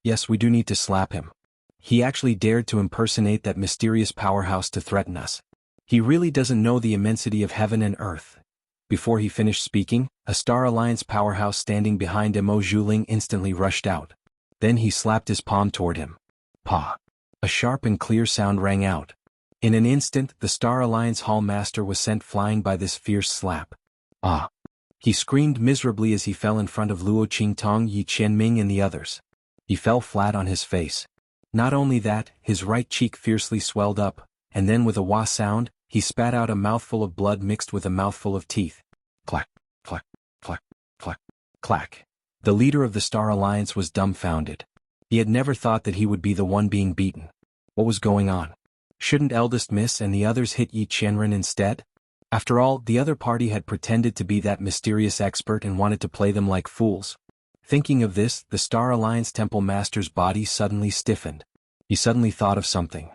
Yes, we do need to slap him. He actually dared to impersonate that mysterious powerhouse to threaten us. He really doesn't know the immensity of heaven and earth. Before he finished speaking, a Star Alliance powerhouse standing behind Mo Zhuling instantly rushed out. Then he slapped his palm toward him. Pa! A sharp and clear sound rang out. In an instant, the Star Alliance Hall Master was sent flying by this fierce slap. Ah! He screamed miserably as he fell in front of Luo Qingtong, Yi Qianming and the others. He fell flat on his face. Not only that, his right cheek fiercely swelled up, and then with a wah sound, he spat out a mouthful of blood mixed with a mouthful of teeth. Clack, clack, clack, clack, clack. The leader of the Star Alliance was dumbfounded. He had never thought that he would be the one being beaten. What was going on? Shouldn't eldest miss and the others hit Yi Qianren instead? After all, the other party had pretended to be that mysterious expert and wanted to play them like fools. Thinking of this, the Star Alliance Temple Master's body suddenly stiffened. He suddenly thought of something.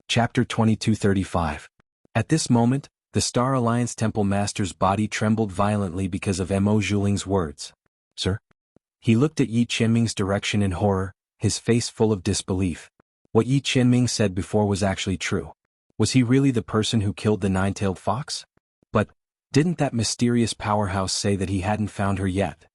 Chapter 2235. At this moment, the Star Alliance Temple Master's body trembled violently because of Mo Zhuling's words. Sir? He looked at Yi Qianming's direction in horror, his face full of disbelief. What Yi Qianming said before was actually true. Was he really the person who killed the nine-tailed fox? But, didn't that mysterious powerhouse say that he hadn't found her yet?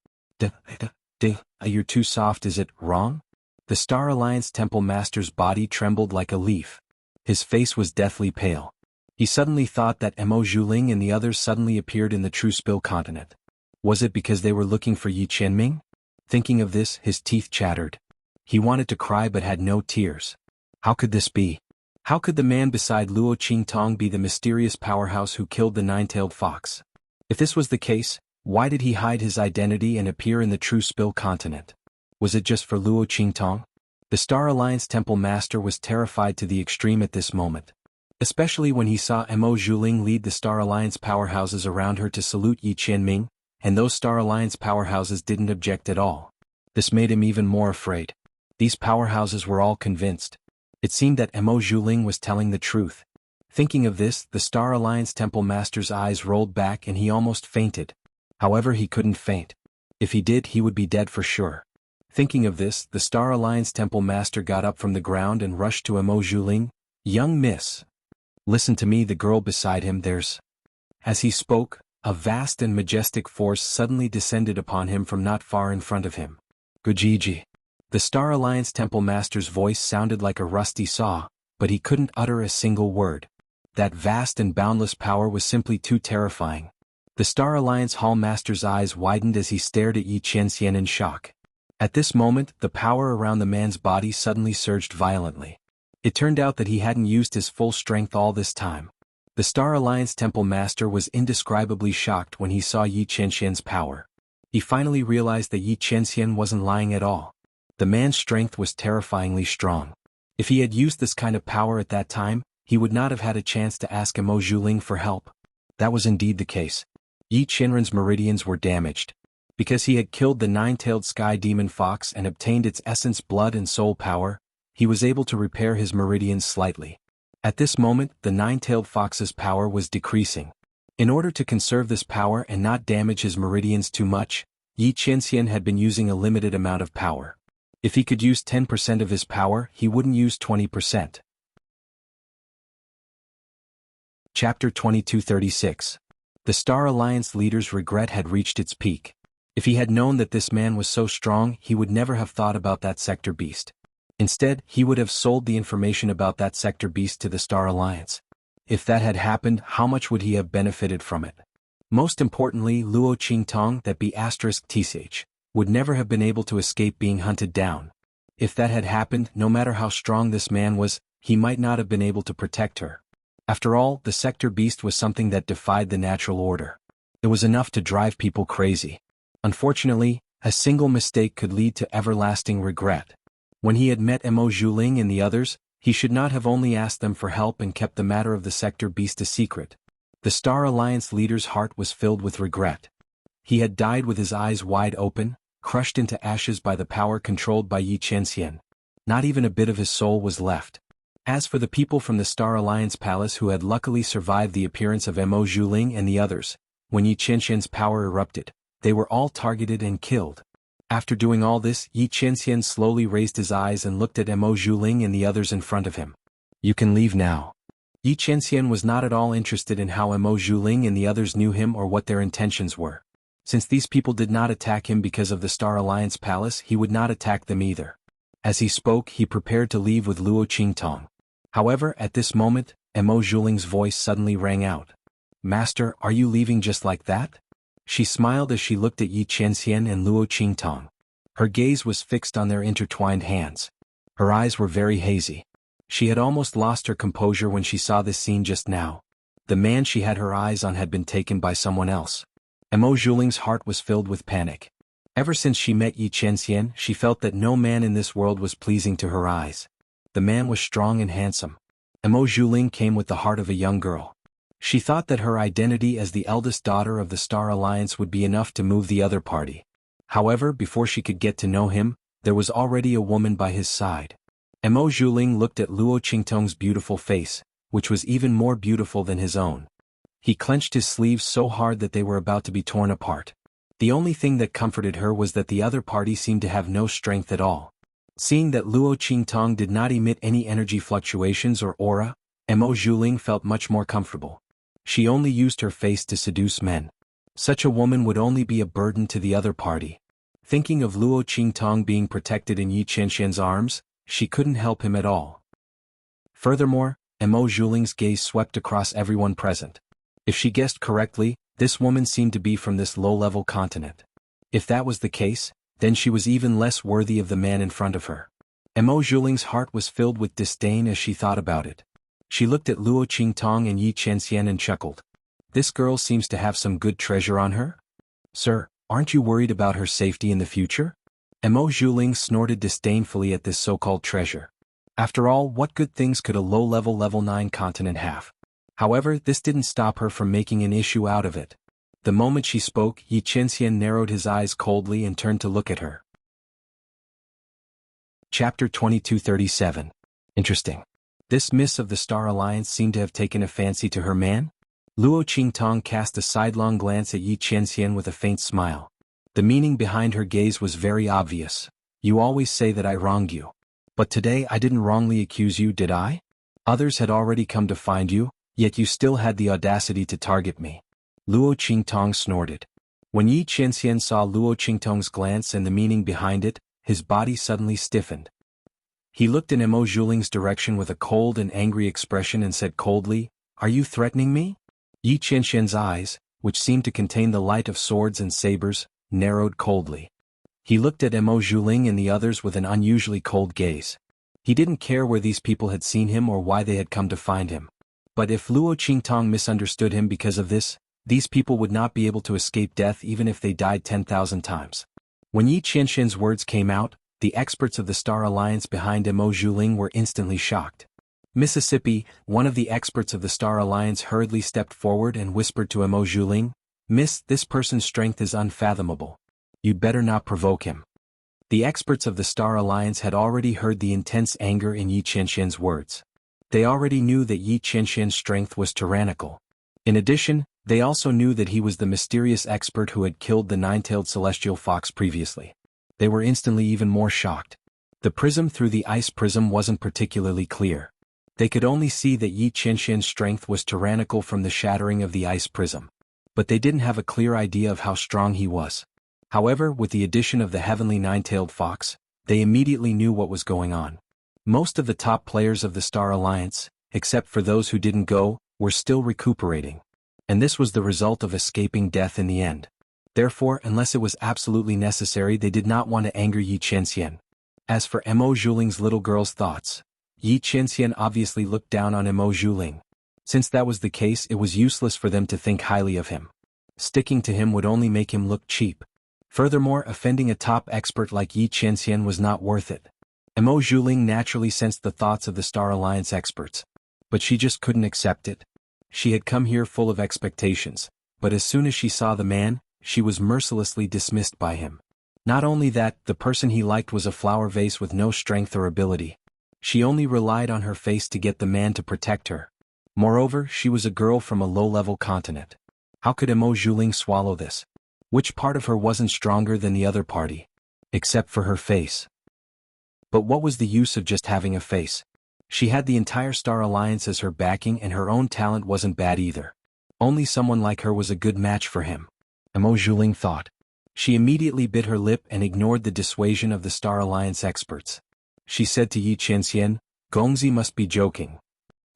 You're too soft, is it wrong? The Star Alliance Temple Master's body trembled like a leaf. His face was deathly pale. He suddenly thought that Mo Zhuling and the others suddenly appeared in the True Spill continent. Was it because they were looking for Yi Qianming? Thinking of this, his teeth chattered. He wanted to cry but had no tears. How could this be? How could the man beside Luo Qingtong be the mysterious powerhouse who killed the nine-tailed fox? If this was the case, why did he hide his identity and appear in the True Spill continent? Was it just for Luo Qingtong? The Star Alliance Temple Master was terrified to the extreme at this moment. Especially when he saw Mo Zhuling lead the Star Alliance powerhouses around her to salute Yi Qianming, and those Star Alliance powerhouses didn't object at all. This made him even more afraid. These powerhouses were all convinced. It seemed that Mo Zhuling was telling the truth. Thinking of this, the Star Alliance Temple Master's eyes rolled back and he almost fainted. However, he couldn't faint. If he did, he would be dead for sure. Thinking of this, the Star Alliance Temple Master got up from the ground and rushed to Mo Zhuling. Young miss. Listen to me, the girl beside him, there's... As he spoke, a vast and majestic force suddenly descended upon him from not far in front of him. Gujiji. The Star Alliance Temple Master's voice sounded like a rusty saw, but he couldn't utter a single word. That vast and boundless power was simply too terrifying. The Star Alliance Hall Master's eyes widened as he stared at Yi Qianxian in shock. At this moment, the power around the man's body suddenly surged violently. It turned out that he hadn't used his full strength all this time. The Star Alliance Temple Master was indescribably shocked when he saw Yi Qianxian's power. He finally realized that Yi Qianxian wasn't lying at all. The man's strength was terrifyingly strong. If he had used this kind of power at that time, he would not have had a chance to ask Mo Zhuling for help. That was indeed the case. Yi Qianren's meridians were damaged. Because he had killed the nine-tailed sky demon fox and obtained its essence, blood and soul power, he was able to repair his meridians slightly. At this moment, the nine-tailed fox's power was decreasing. In order to conserve this power and not damage his meridians too much, Yi Qianxian had been using a limited amount of power. If he could use 10% of his power, he wouldn't use 20%. Chapter 2236. The Star Alliance leader's regret had reached its peak. If he had known that this man was so strong, he would never have thought about that sector beast. Instead, he would have sold the information about that sector beast to the Star Alliance. If that had happened, how much would he have benefited from it? Most importantly, Luo Qingtong, that be *TCH, would never have been able to escape being hunted down. If that had happened, no matter how strong this man was, he might not have been able to protect her. After all, the sector beast was something that defied the natural order. It was enough to drive people crazy. Unfortunately, a single mistake could lead to everlasting regret. When he had met Mo Zhuling and the others, he should not have only asked them for help and kept the matter of the sector beast a secret. The Star Alliance leader's heart was filled with regret. He had died with his eyes wide open, crushed into ashes by the power controlled by Yi Qianxian. Not even a bit of his soul was left. As for the people from the Star Alliance palace who had luckily survived the appearance of Mo Zhuling and the others, when Yi Qianxian's power erupted, they were all targeted and killed. After doing all this, Yi Qianxian slowly raised his eyes and looked at Mo Zhuling and the others in front of him. You can leave now. Yi Qianxian was not at all interested in how Mo Zhuling and the others knew him or what their intentions were. Since these people did not attack him because of the Star Alliance palace, he would not attack them either. As he spoke, he prepared to leave with Luo Qingtong. However, at this moment, Mo Zhuling's voice suddenly rang out. Master, are you leaving just like that? She smiled as she looked at Yi Qianxian and Luo Qingtong. Her gaze was fixed on their intertwined hands. Her eyes were very hazy. She had almost lost her composure when she saw this scene just now. The man she had her eyes on had been taken by someone else. Mo Zhuling's heart was filled with panic. Ever since she met Yi Qianxian, she felt that no man in this world was pleasing to her eyes. The man was strong and handsome. Mo Zhuling came with the heart of a young girl. She thought that her identity as the eldest daughter of the Star Alliance would be enough to move the other party. However, before she could get to know him, there was already a woman by his side. Mo Zhuling looked at Luo Qingtong's beautiful face, which was even more beautiful than his own. He clenched his sleeves so hard that they were about to be torn apart. The only thing that comforted her was that the other party seemed to have no strength at all. Seeing that Luo Qingtong did not emit any energy fluctuations or aura, Mo Zhuling felt much more comfortable. She only used her face to seduce men. Such a woman would only be a burden to the other party. Thinking of Luo Qingtong being protected in Yi Qianxian's arms, she couldn't help him at all. Furthermore, Mo Zhuling's gaze swept across everyone present. If she guessed correctly, this woman seemed to be from this low-level continent. If that was the case, then she was even less worthy of the man in front of her. Mo Zhuling's heart was filled with disdain as she thought about it. She looked at Luo Qingtong and Yi Qianxian and chuckled. This girl seems to have some good treasure on her? Sir, aren't you worried about her safety in the future? Mo Zhuling snorted disdainfully at this so-called treasure. After all, what good things could a low-level level 9 continent have? However, this didn't stop her from making an issue out of it. The moment she spoke, Yi Qianxian narrowed his eyes coldly and turned to look at her. Chapter 2237. Interesting. This miss of the Star Alliance seemed to have taken a fancy to her man? Luo Qingtong cast a sidelong glance at Yi Qianxian with a faint smile. The meaning behind her gaze was very obvious. You always say that I wronged you. But today I didn't wrongly accuse you, did I? Others had already come to find you, yet you still had the audacity to target me. Luo Qingtong snorted. When Yi Qianxian saw Luo Qingtong's glance and the meaning behind it, his body suddenly stiffened. He looked in Mo Zhuling's direction with a cold and angry expression and said coldly, Are you threatening me? Yi Qianxian's eyes, which seemed to contain the light of swords and sabers, narrowed coldly. He looked at Mo Zhuling and the others with an unusually cold gaze. He didn't care where these people had seen him or why they had come to find him. But if Luo Qingtong misunderstood him because of this, these people would not be able to escape death even if they died 10,000 times. When Yi Qianxian's words came out, the experts of the Star Alliance behind Mo Zhuling were instantly shocked. Mississippi, one of the experts of the Star Alliance hurriedly stepped forward and whispered to Mo Zhuling, Miss, this person's strength is unfathomable. You'd better not provoke him. The experts of the Star Alliance had already heard the intense anger in Yi Qianxian's words. They already knew that Yi Qianxian's strength was tyrannical. In addition, they also knew that he was the mysterious expert who had killed the nine-tailed celestial fox previously. They were instantly even more shocked. The prism through the ice prism wasn't particularly clear. They could only see that Yi Qianxian's strength was tyrannical from the shattering of the ice prism. But they didn't have a clear idea of how strong he was. However, with the addition of the heavenly nine-tailed fox, they immediately knew what was going on. Most of the top players of the Star Alliance, except for those who didn't go, were still recuperating. And this was the result of escaping death in the end. Therefore, unless it was absolutely necessary, they did not want to anger Yi Qianxian. As for Mo Zhuling's little girl's thoughts, Yi Qianxian obviously looked down on Mo Zhuling. Since that was the case, it was useless for them to think highly of him. Sticking to him would only make him look cheap. Furthermore, offending a top expert like Yi Qianxian was not worth it. Mo Zhuling naturally sensed the thoughts of the Star Alliance experts. But she just couldn't accept it. She had come here full of expectations, but as soon as she saw the man, she was mercilessly dismissed by him. Not only that, the person he liked was a flower vase with no strength or ability. She only relied on her face to get the man to protect her. Moreover, she was a girl from a low-level continent. How could Emo Zhuling swallow this? Which part of her wasn't stronger than the other party? Except for her face. But what was the use of just having a face? She had the entire Star Alliance as her backing, and her own talent wasn't bad either. Only someone like her was a good match for him, Emo Zhuling thought. She immediately bit her lip and ignored the dissuasion of the Star Alliance experts. She said to Yi Qianxian, "Gongzi must be joking.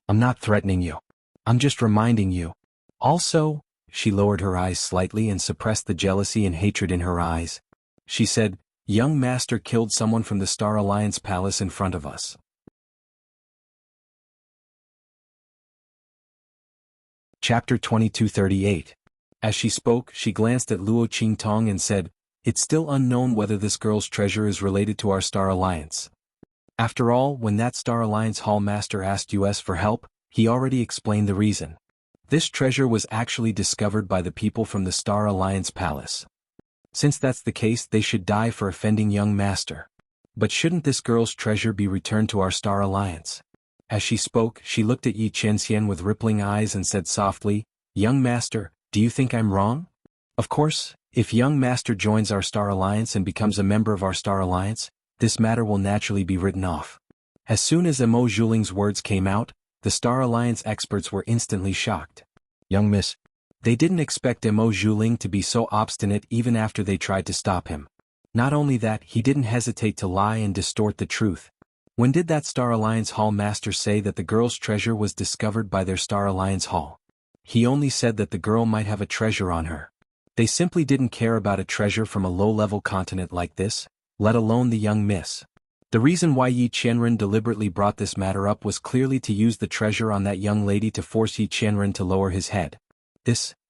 I'm not threatening you. I'm just reminding you. Also," she lowered her eyes slightly and suppressed the jealousy and hatred in her eyes. She said, "Young master killed someone from the Star Alliance palace in front of us." Chapter 2238. As she spoke, she glanced at Luo Qingtong and said, "It's still unknown whether this girl's treasure is related to our Star Alliance. After all, when that Star Alliance Hall Master asked us for help, he already explained the reason. This treasure was actually discovered by the people from the Star Alliance Palace. Since that's the case, they should die for offending young master. But shouldn't this girl's treasure be returned to our Star Alliance?" As she spoke, she looked at Yi Qianxian with rippling eyes and said softly, "Young master, do you think I'm wrong? Of course, if young master joins our Star Alliance and becomes a member of our Star Alliance, this matter will naturally be written off." As soon as Emo Zhuling's words came out, the Star Alliance experts were instantly shocked. "Young miss." They didn't expect Emo Zhuling to be so obstinate even after they tried to stop him. Not only that, he didn't hesitate to lie and distort the truth. When did that Star Alliance Hall Master say that the girl's treasure was discovered by their Star Alliance Hall? He only said that the girl might have a treasure on her. They simply didn't care about a treasure from a low-level continent like this, let alone the young miss. The reason why Yi Qianren deliberately brought this matter up was clearly to use the treasure on that young lady to force Yi Qianren to lower his head.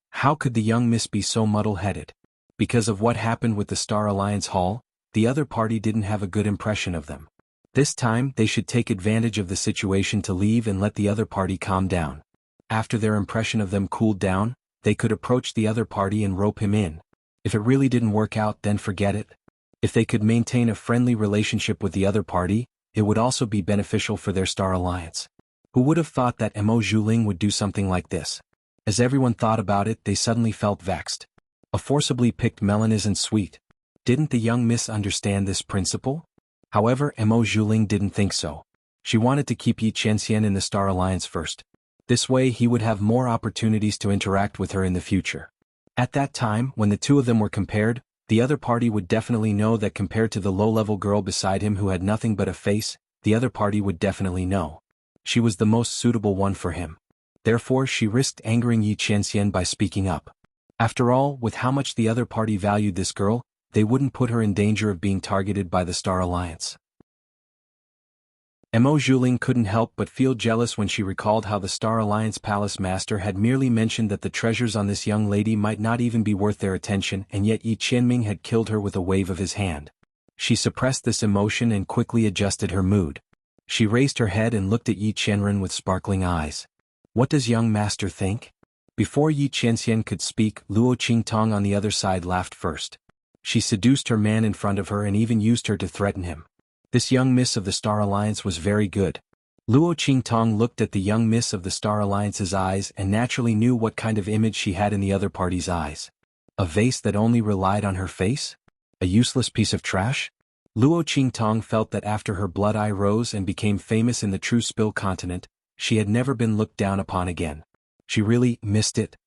How could the young miss be so muddle-headed? Because of what happened with the Star Alliance Hall, the other party didn't have a good impression of them. This time, they should take advantage of the situation to leave and let the other party calm down. After their impression of them cooled down, they could approach the other party and rope him in. If it really didn't work out, then forget it. If they could maintain a friendly relationship with the other party, it would also be beneficial for their Star Alliance. Who would have thought that Emo Zhuling would do something like this? As everyone thought about it, they suddenly felt vexed. A forcibly picked melon isn't sweet. Didn't the young miss understand this principle? However, Emo Zhuling didn't think so. She wanted to keep Yi Qianxian in the Star Alliance first. This way he would have more opportunities to interact with her in the future. At that time, when the two of them were compared, the other party would definitely know that compared to the low-level girl beside him who had nothing but a face, the other party would definitely know. She was the most suitable one for him. Therefore, she risked angering Yi Qianxian by speaking up. After all, with how much the other party valued this girl, they wouldn't put her in danger of being targeted by the Star Alliance. Emo Zhuling couldn't help but feel jealous when she recalled how the Star Alliance Palace Master had merely mentioned that the treasures on this young lady might not even be worth their attention, and yet Yi Qianming had killed her with a wave of his hand. She suppressed this emotion and quickly adjusted her mood. She raised her head and looked at Yi Qianren with sparkling eyes. "What does young master think?" Before Yi Qianxian could speak, Luo Qingtong on the other side laughed first. She seduced her man in front of her and even used her to threaten him. This young miss of the Star Alliance was very good. Luo Qingtong looked at the young miss of the Star Alliance's eyes and naturally knew what kind of image she had in the other party's eyes. A vase that only relied on her face? A useless piece of trash? Luo Qingtong felt that after her blood eye rose and became famous in the True Spill continent, she had never been looked down upon again. She really missed it.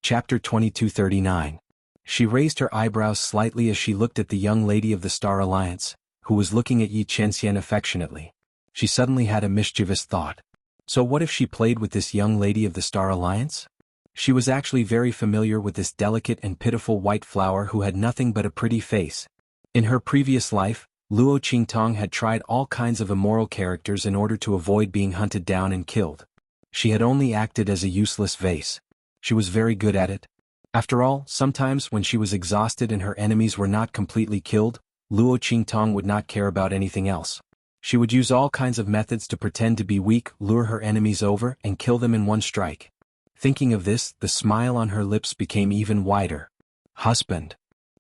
Chapter 2239. She raised her eyebrows slightly as she looked at the young lady of the Star Alliance, who was looking at Yi Qianxian affectionately. She suddenly had a mischievous thought. So what if she played with this young lady of the Star Alliance? She was actually very familiar with this delicate and pitiful white flower who had nothing but a pretty face. In her previous life, Luo Qingtong had tried all kinds of immoral characters in order to avoid being hunted down and killed. She had only acted as a useless vase. She was very good at it. After all, sometimes when she was exhausted and her enemies were not completely killed, Luo Qingtong would not care about anything else. She would use all kinds of methods to pretend to be weak, lure her enemies over, and kill them in one strike. Thinking of this, the smile on her lips became even wider. Husband.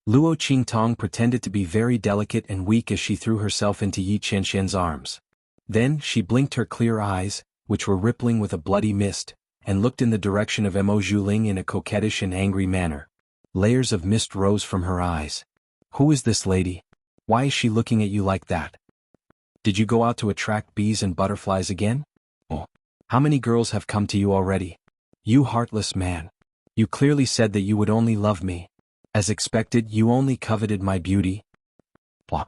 Luo Qingtong pretended to be very delicate and weak as she threw herself into Yi Qianxian's arms. Then she blinked her clear eyes, which were rippling with a bloody mist, and looked in the direction of Mo Zhuling in a coquettish and angry manner. Layers of mist rose from her eyes. Who is this lady? Why is she looking at you like that? Did you go out to attract bees and butterflies again? Oh. How many girls have come to you already? You heartless man. You clearly said that you would only love me. As expected, you only coveted my beauty. Blah.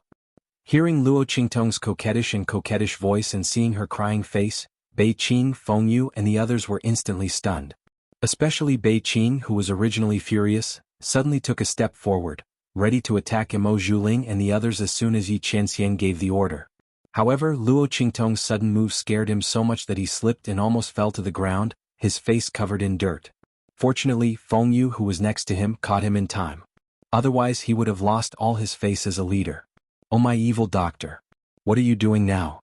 Hearing Luo Qingtong's coquettish voice and seeing her crying face, Bei Qing, Feng Yu and the others were instantly stunned. Especially Bei Qing, who was originally furious, suddenly took a step forward, ready to attack Mo Zhuling and the others as soon as Yi Qianxian gave the order. However, Luo Qingtong's sudden move scared him so much that he slipped and almost fell to the ground, his face covered in dirt. Fortunately, Feng Yu, who was next to him, caught him in time. Otherwise he would have lost all his face as a leader. Oh my evil doctor. What are you doing now?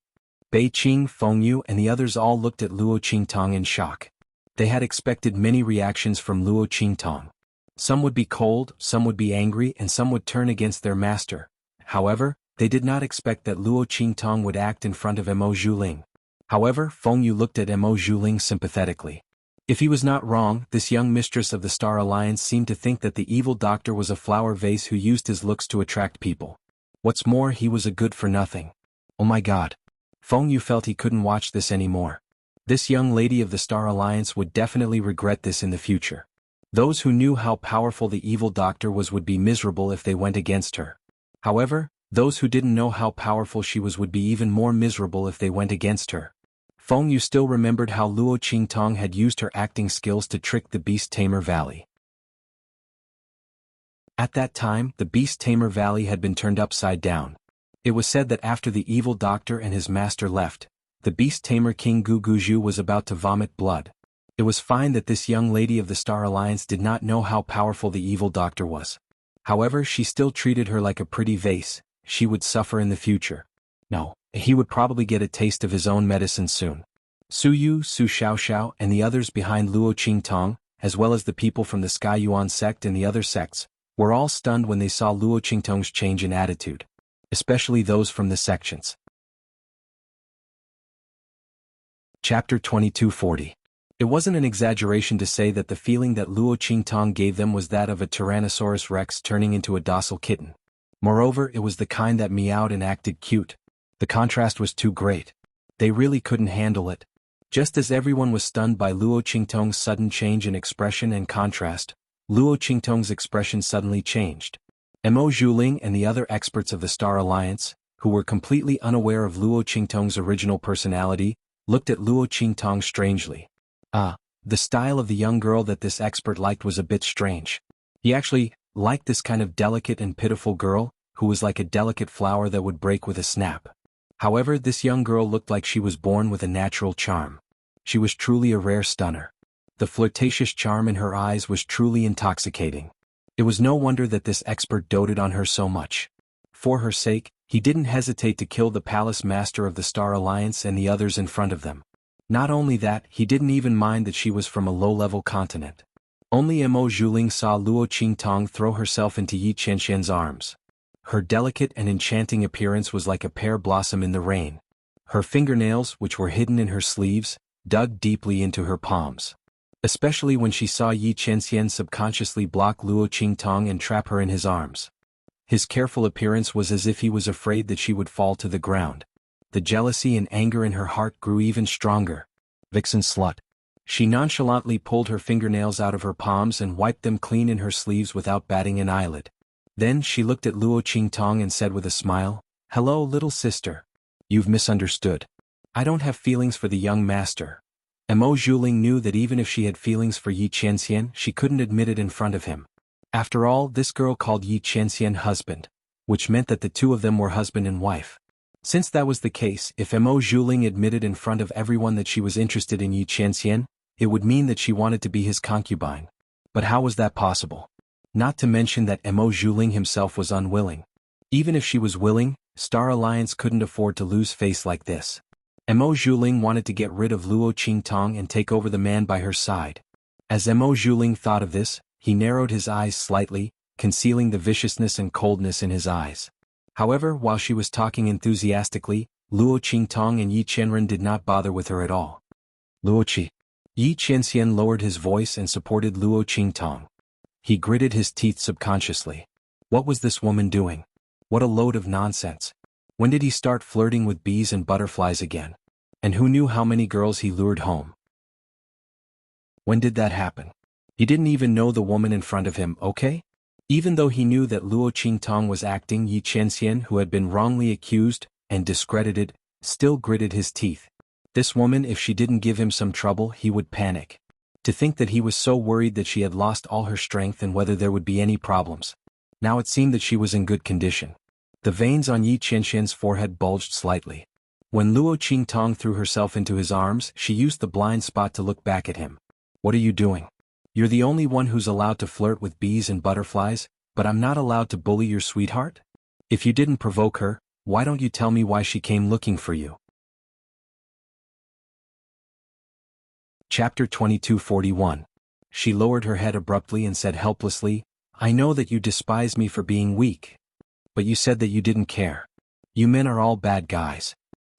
Bei Qing, Feng Yu and the others all looked at Luo Qingtong in shock. They had expected many reactions from Luo Qingtong. Some would be cold, some would be angry and some would turn against their master. However, they did not expect that Luo Qingtong would act in front of Mo Zhuling. However, Feng Yu looked at Mo Zhuling sympathetically. If he was not wrong, this young mistress of the Star Alliance seemed to think that the evil doctor was a flower vase who used his looks to attract people. What's more, he was a good-for-nothing. Oh my god. Feng Yu felt he couldn't watch this anymore. This young lady of the Star Alliance would definitely regret this in the future. Those who knew how powerful the evil doctor was would be miserable if they went against her. However, those who didn't know how powerful she was would be even more miserable if they went against her. Feng Yu still remembered how Luo Qingtong had used her acting skills to trick the Beast Tamer Valley. At that time, the Beast Tamer Valley had been turned upside down. It was said that after the evil doctor and his master left, the Beast Tamer King Guguju was about to vomit blood. It was fine that this young lady of the Star Alliance did not know how powerful the evil doctor was. However, she still treated her like a pretty vase. She would suffer in the future. No, he would probably get a taste of his own medicine soon. Su Yu, Su Xiaoxiao, and the others behind Luo Qingtong, as well as the people from the Sky Yuan sect and the other sects, were all stunned when they saw Luo Qingtong's change in attitude. Especially those from the sections. Chapter 2240. It wasn't an exaggeration to say that the feeling that Luo Qingtong gave them was that of a Tyrannosaurus Rex turning into a docile kitten. Moreover, it was the kind that meowed and acted cute. The contrast was too great. They really couldn't handle it. Just as everyone was stunned by Luo Qingtong's sudden change in expression and contrast, Luo Qingtong's expression suddenly changed. Mo Zhuling and the other experts of the Star Alliance, who were completely unaware of Luo Qingtong's original personality, looked at Luo Qingtong strangely. The style of the young girl that this expert liked was a bit strange. He actually liked this kind of delicate and pitiful girl, who was like a delicate flower that would break with a snap. However, this young girl looked like she was born with a natural charm. She was truly a rare stunner. The flirtatious charm in her eyes was truly intoxicating. It was no wonder that this expert doted on her so much. For her sake, he didn't hesitate to kill the palace master of the Star Alliance and the others in front of them. Not only that, he didn't even mind that she was from a low-level continent. Only Mo Zhuling saw Luo Qingtong throw herself into Yi Qianxian's arms. Her delicate and enchanting appearance was like a pear blossom in the rain. Her fingernails, which were hidden in her sleeves, dug deeply into her palms. Especially when she saw Yi Qianxian subconsciously block Luo Qingtong and trap her in his arms. His careful appearance was as if he was afraid that she would fall to the ground. The jealousy and anger in her heart grew even stronger. Vixen slut. She nonchalantly pulled her fingernails out of her palms and wiped them clean in her sleeves without batting an eyelid. Then she looked at Luo Qingtong and said with a smile, "Hello, little sister. You've misunderstood. I don't have feelings for the young master." Mo Zhuling knew that even if she had feelings for Yi Qianxian, she couldn't admit it in front of him. After all, this girl called Yi Qianxian husband, which meant that the two of them were husband and wife. Since that was the case, if Mo Zhuling admitted in front of everyone that she was interested in Yi Qianxian, it would mean that she wanted to be his concubine. But how was that possible? Not to mention that Mo Zhuling himself was unwilling. Even if she was willing, Star Alliance couldn't afford to lose face like this. Mo Zhuling wanted to get rid of Luo Qingtong and take over the man by her side. As Mo Zhuling thought of this, he narrowed his eyes slightly, concealing the viciousness and coldness in his eyes. However, while she was talking enthusiastically, Luo Qingtong and Yi Qianren did not bother with her at all. Luo Qi. Yi Qianxian lowered his voice and supported Luo Qingtong. He gritted his teeth subconsciously. What was this woman doing? What a load of nonsense. When did he start flirting with bees and butterflies again? And who knew how many girls he lured home? When did that happen? He didn't even know the woman in front of him, okay? Even though he knew that Luo Qingtong was acting, Yi Qianxian, who had been wrongly accused and discredited, still gritted his teeth. This woman, if she didn't give him some trouble, he would panic. To think that he was so worried that she had lost all her strength and whether there would be any problems. Now it seemed that she was in good condition. The veins on Yi Qianxian's forehead bulged slightly. When Luo Qingtong threw herself into his arms, she used the blind spot to look back at him. What are you doing? You're the only one who's allowed to flirt with bees and butterflies, but I'm not allowed to bully your sweetheart? If you didn't provoke her, why don't you tell me why she came looking for you? Chapter 2241. She lowered her head abruptly and said helplessly, I know that you despise me for being weak. But you said that you didn't care. You men are all bad guys.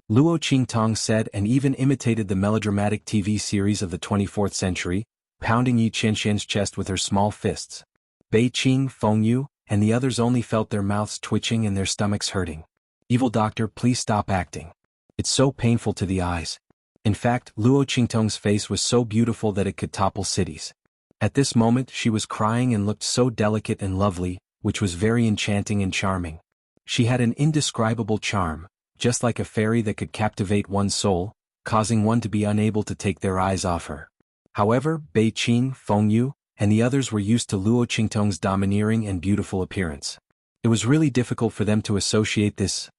Luo Qingtong said and even imitated the melodramatic TV series of the 24th century, pounding Yi Qianxian's chest with her small fists. Bei Qing, Fengyu, and the others only felt their mouths twitching and their stomachs hurting. Evil doctor, please stop acting. It's so painful to the eyes. In fact, Luo Qingtong's face was so beautiful that it could topple cities. At this moment she was crying and looked so delicate and lovely, which was very enchanting and charming. She had an indescribable charm, just like a fairy that could captivate one's soul, causing one to be unable to take their eyes off her. However, Bei Qing, Fengyu, and the others were used to Luo Qingtong's domineering and beautiful appearance. It was really difficult for them to associate this,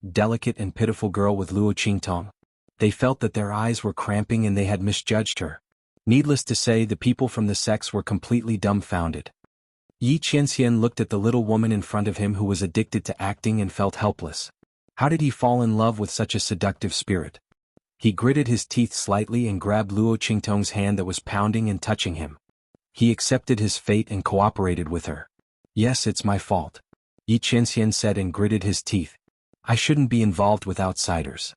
delicate and pitiful girl with Luo Qingtong. They felt that their eyes were cramping and they had misjudged her. Needless to say, the people from the sects were completely dumbfounded. Yi Qianxian looked at the little woman in front of him who was addicted to acting and felt helpless. How did he fall in love with such a seductive spirit? He gritted his teeth slightly and grabbed Luo Qingtong's hand that was pounding and touching him. He accepted his fate and cooperated with her. Yes, it's my fault. Yi Qianxian said and gritted his teeth. I shouldn't be involved with outsiders.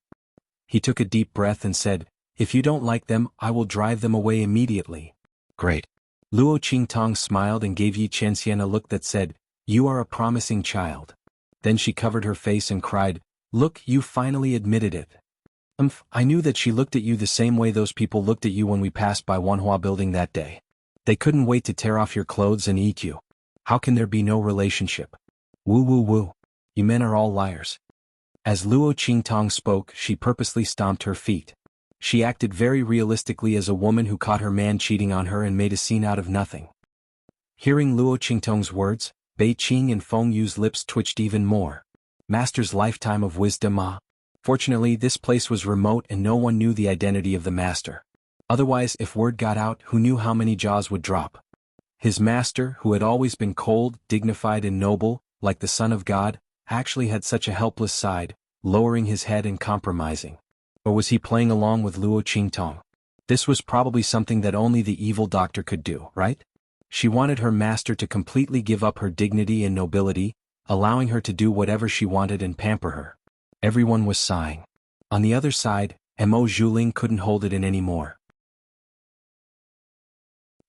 He took a deep breath and said, if you don't like them, I will drive them away immediately. Great. Luo Qingtong smiled and gave Yi Qianxian a look that said, you are a promising child. Then she covered her face and cried, look, you finally admitted it. I knew that she looked at you the same way those people looked at you when we passed by Wanhua building that day. They couldn't wait to tear off your clothes and eat you. How can there be no relationship? Woo woo woo. You men are all liars. As Luo Qingtong spoke, she purposely stomped her feet. She acted very realistically as a woman who caught her man cheating on her and made a scene out of nothing. Hearing Luo Qingtong's words, Bei Qing and Fengyu's lips twitched even more. Master's lifetime of wisdom, ah. Fortunately, this place was remote and no one knew the identity of the master. Otherwise, if word got out, who knew how many jaws would drop? His master, who had always been cold, dignified and noble, like the son of God, actually had such a helpless side, lowering his head and compromising. Or was he playing along with Luo Qingtong? This was probably something that only the evil doctor could do, right? She wanted her master to completely give up her dignity and nobility, allowing her to do whatever she wanted and pamper her. Everyone was sighing. On the other side, Mo Zhuling couldn't hold it in anymore.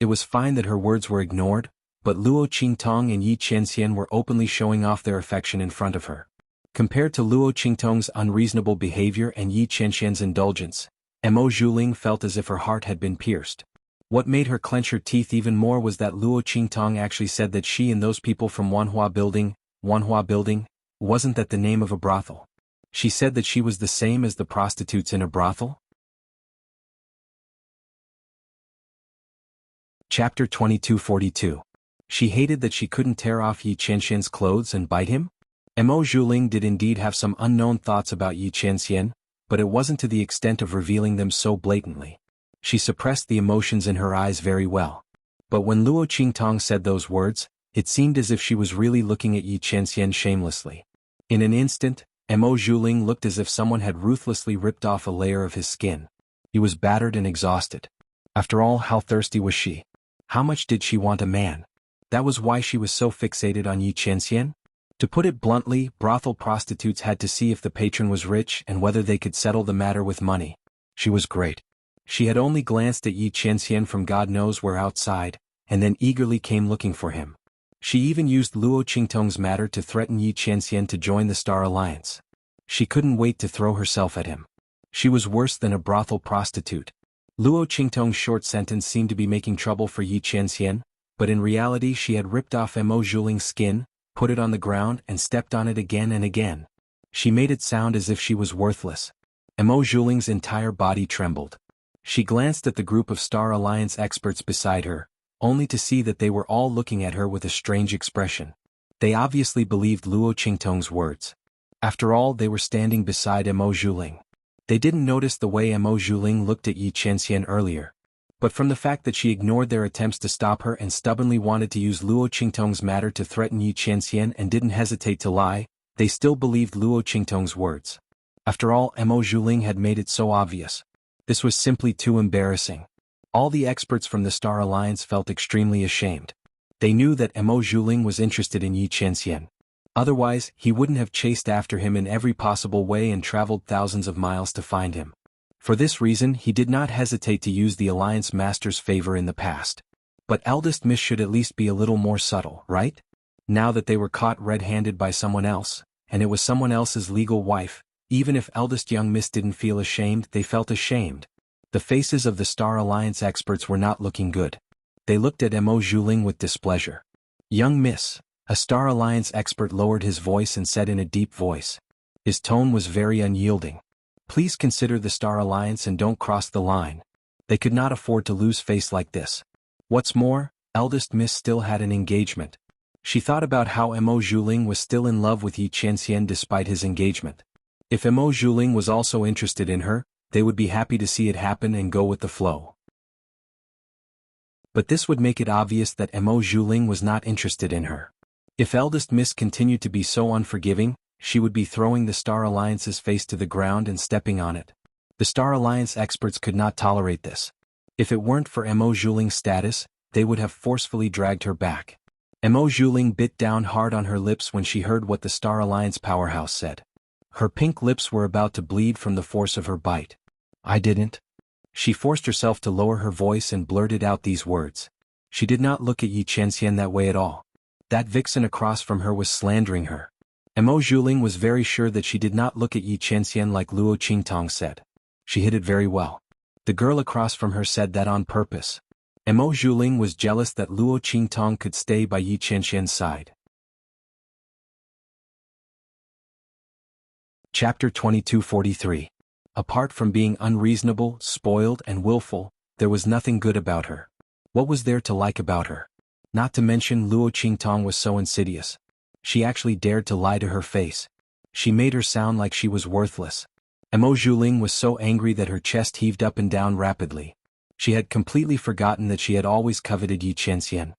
It was fine that her words were ignored, but Luo Qingtong and Yi Qianxian were openly showing off their affection in front of her. Compared to Luo Qingtong's unreasonable behavior and Yi Qianxian's indulgence, Mo Zhuling felt as if her heart had been pierced. What made her clench her teeth even more was that Luo Qingtong actually said that she and those people from Wanhua building, wasn't that the name of a brothel? She said that she was the same as the prostitutes in a brothel? Chapter 2242. She hated that she couldn't tear off Yi Qianxian's clothes and bite him? Mo Zhuling did indeed have some unknown thoughts about Yi Qianxian, but it wasn't to the extent of revealing them so blatantly. She suppressed the emotions in her eyes very well. But when Luo Qingtong said those words, it seemed as if she was really looking at Yi Qianxian shamelessly. In an instant, Mo Zhuling looked as if someone had ruthlessly ripped off a layer of his skin. He was battered and exhausted. After all, how thirsty was she? How much did she want a man? That was why she was so fixated on Yi Qianxian? To put it bluntly, brothel prostitutes had to see if the patron was rich and whether they could settle the matter with money. She was great. She had only glanced at Yi Qianxian from God knows where outside, and then eagerly came looking for him. She even used Luo Qingtong's matter to threaten Yi Qianxian to join the Star Alliance. She couldn't wait to throw herself at him. She was worse than a brothel prostitute. Luo Qingtong's short sentence seemed to be making trouble for Yi Qianxian, but in reality she had ripped off Mo Zhuling's skin, put it on the ground and stepped on it again and again. She made it sound as if she was worthless. Mo Zhuling's entire body trembled. She glanced at the group of Star Alliance experts beside her, only to see that they were all looking at her with a strange expression. They obviously believed Luo Qingtong's words. After all, they were standing beside Mo Zhuling. They didn't notice the way Mo Zhuling looked at Yi Qianxian earlier. But from the fact that she ignored their attempts to stop her and stubbornly wanted to use Luo Qingtong's matter to threaten Yi Qianxian and didn't hesitate to lie, they still believed Luo Qingtong's words. After all, Mo Zhuling had made it so obvious. This was simply too embarrassing. All the experts from the Star Alliance felt extremely ashamed. They knew that Mo Zhuling was interested in Yi Qianxian. Otherwise, he wouldn't have chased after him in every possible way and traveled thousands of miles to find him. For this reason, he did not hesitate to use the Alliance Master's favor in the past. But Eldest Miss should at least be a little more subtle, right? Now that they were caught red-handed by someone else, and it was someone else's legal wife, even if Eldest Young Miss didn't feel ashamed, they felt ashamed. The faces of the Star Alliance experts were not looking good. They looked at Mo Zhuling with displeasure. Young Miss, a Star Alliance expert lowered his voice and said in a deep voice. His tone was very unyielding. Please consider the Star Alliance and don't cross the line. They could not afford to lose face like this. What's more, Eldest Miss still had an engagement. She thought about how Mo Zhuling was still in love with Yi Qianxian despite his engagement. If Mo Zhuling was also interested in her, they would be happy to see it happen and go with the flow. But this would make it obvious that Mo Zhuling was not interested in her. If Eldest Miss continued to be so unforgiving, she would be throwing the Star Alliance's face to the ground and stepping on it. The Star Alliance experts could not tolerate this. If it weren't for Mo Zhuling's status, they would have forcefully dragged her back. Mo Zhuling bit down hard on her lips when she heard what the Star Alliance powerhouse said. Her pink lips were about to bleed from the force of her bite. I didn't. She forced herself to lower her voice and blurted out these words. She did not look at Yi Qianxian that way at all. That vixen across from her was slandering her. Mo Zhuling was very sure that she did not look at Yi Qianxian like Luo Qingtong said. She hid it very well. The girl across from her said that on purpose. Mo Zhuling was jealous that Luo Qingtong could stay by Yi Qianxian's side. Chapter 2243. Apart from being unreasonable, spoiled, and willful, there was nothing good about her. What was there to like about her? Not to mention Luo Qingtong was so insidious. She actually dared to lie to her face. She made her sound like she was worthless. Mo Zhuling was so angry that her chest heaved up and down rapidly. She had completely forgotten that she had always coveted Yi Qianxian.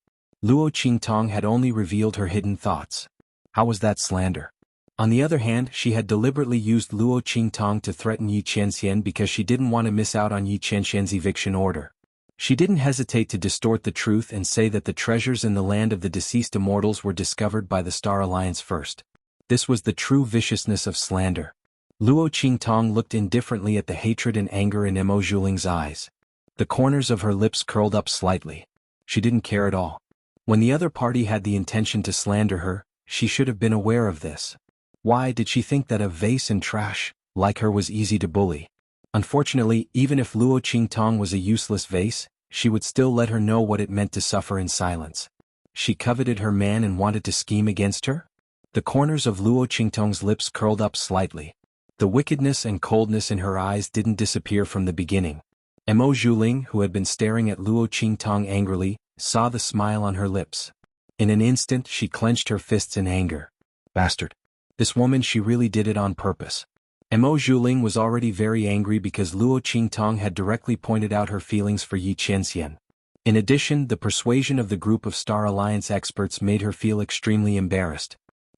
Luo Qingtong had only revealed her hidden thoughts. How was that slander? On the other hand, she had deliberately used Luo Qingtong to threaten Yi Qianxian because she didn't want to miss out on Yi Qianxian's eviction order. She didn't hesitate to distort the truth and say that the treasures in the land of the deceased immortals were discovered by the Star Alliance first. This was the true viciousness of slander. Luo Qingtong looked indifferently at the hatred and anger in Mo Zhuling's eyes. The corners of her lips curled up slightly. She didn't care at all. When the other party had the intention to slander her, she should have been aware of this. Why did she think that a vase and trash, like her, was easy to bully? Unfortunately, even if Luo Qingtong was a useless vase, she would still let her know what it meant to suffer in silence. She coveted her man and wanted to scheme against her? The corners of Luo Qingtong's lips curled up slightly. The wickedness and coldness in her eyes didn't disappear from the beginning. Mo Zhuling, who had been staring at Luo Qingtong angrily, saw the smile on her lips. In an instant she clenched her fists in anger. Bastard. This woman, she really did it on purpose. Mo Zhuling was already very angry because Luo Qingtong had directly pointed out her feelings for Yi Qianxian. In addition, the persuasion of the group of Star Alliance experts made her feel extremely embarrassed.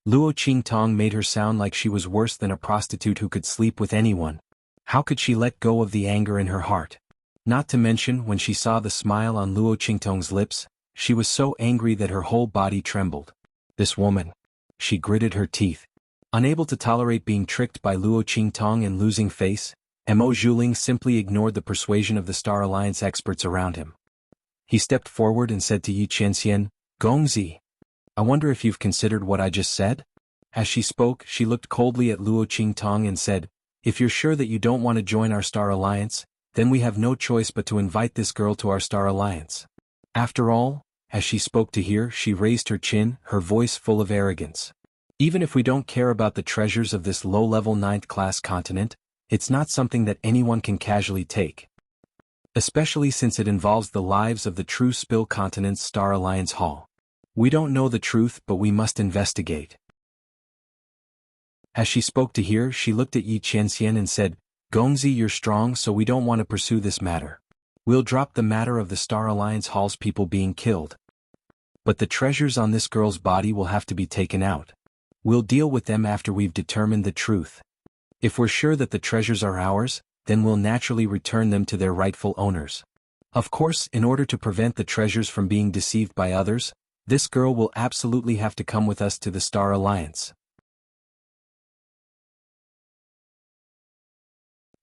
Luo Qingtong made her sound like she was worse than a prostitute who could sleep with anyone. How could she let go of the anger in her heart? Not to mention, when she saw the smile on Luo Qingtong's lips, she was so angry that her whole body trembled. This woman. She gritted her teeth. Unable to tolerate being tricked by Luo Qingtong and losing face, Mo Zhuling simply ignored the persuasion of the Star Alliance experts around him. He stepped forward and said to Yi Qianxian, "Gongzi, I wonder if you've considered what I just said?" As she spoke, she looked coldly at Luo Qingtong and said, "If you're sure that you don't want to join our Star Alliance, then we have no choice but to invite this girl to our Star Alliance." After all, as she spoke to hear, she raised her chin, her voice full of arrogance. "Even if we don't care about the treasures of this low-level 9th-class continent, it's not something that anyone can casually take. Especially since it involves the lives of the true Spill Continent's Star Alliance Hall. We don't know the truth, but we must investigate." As she spoke to hear, she looked at Yi Qianxian and said, "Gongzi, you're strong, so we don't want to pursue this matter. We'll drop the matter of the Star Alliance Hall's people being killed. But the treasures on this girl's body will have to be taken out. We'll deal with them after we've determined the truth. If we're sure that the treasures are ours, then we'll naturally return them to their rightful owners. Of course, in order to prevent the treasures from being deceived by others, this girl will absolutely have to come with us to the Star Alliance."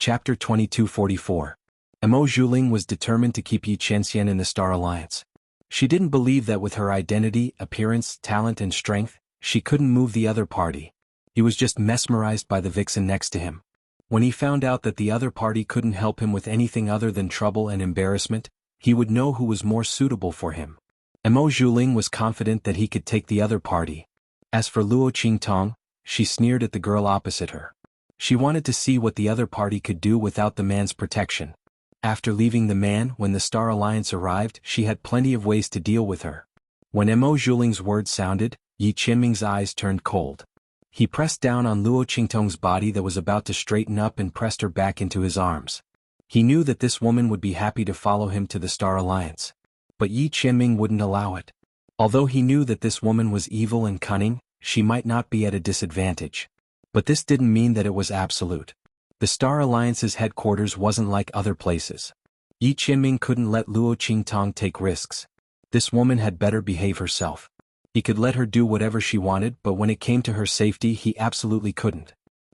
Chapter 2244. Mo Zhuling was determined to keep Yi Qianxian in the Star Alliance. She didn't believe that with her identity, appearance, talent and strength, she couldn't move the other party. He was just mesmerized by the vixen next to him. When he found out that the other party couldn't help him with anything other than trouble and embarrassment, he would know who was more suitable for him. Mo Zhuling was confident that he could take the other party. As for Luo Qingtong, she sneered at the girl opposite her. She wanted to see what the other party could do without the man's protection. After leaving the man, when the Star Alliance arrived, she had plenty of ways to deal with her. When Mo Zhuling's words sounded, Yi Qianming's eyes turned cold. He pressed down on Luo Qingtong's body that was about to straighten up and pressed her back into his arms. He knew that this woman would be happy to follow him to the Star Alliance. But Yi Qianming wouldn't allow it. Although he knew that this woman was evil and cunning, she might not be at a disadvantage. But this didn't mean that it was absolute. The Star Alliance's headquarters wasn't like other places. Yi Qianming couldn't let Luo Qingtong take risks. This woman had better behave herself. He could let her do whatever she wanted, but when it came to her safety he absolutely couldn't.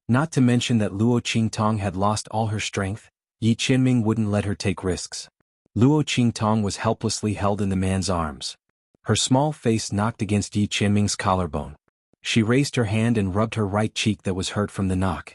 Not to mention that Luo Qingtong had lost all her strength, Yi Qianming wouldn't let her take risks. Luo Qingtong was helplessly held in the man's arms. Her small face knocked against Yi Qianming's collarbone. She raised her hand and rubbed her right cheek that was hurt from the knock.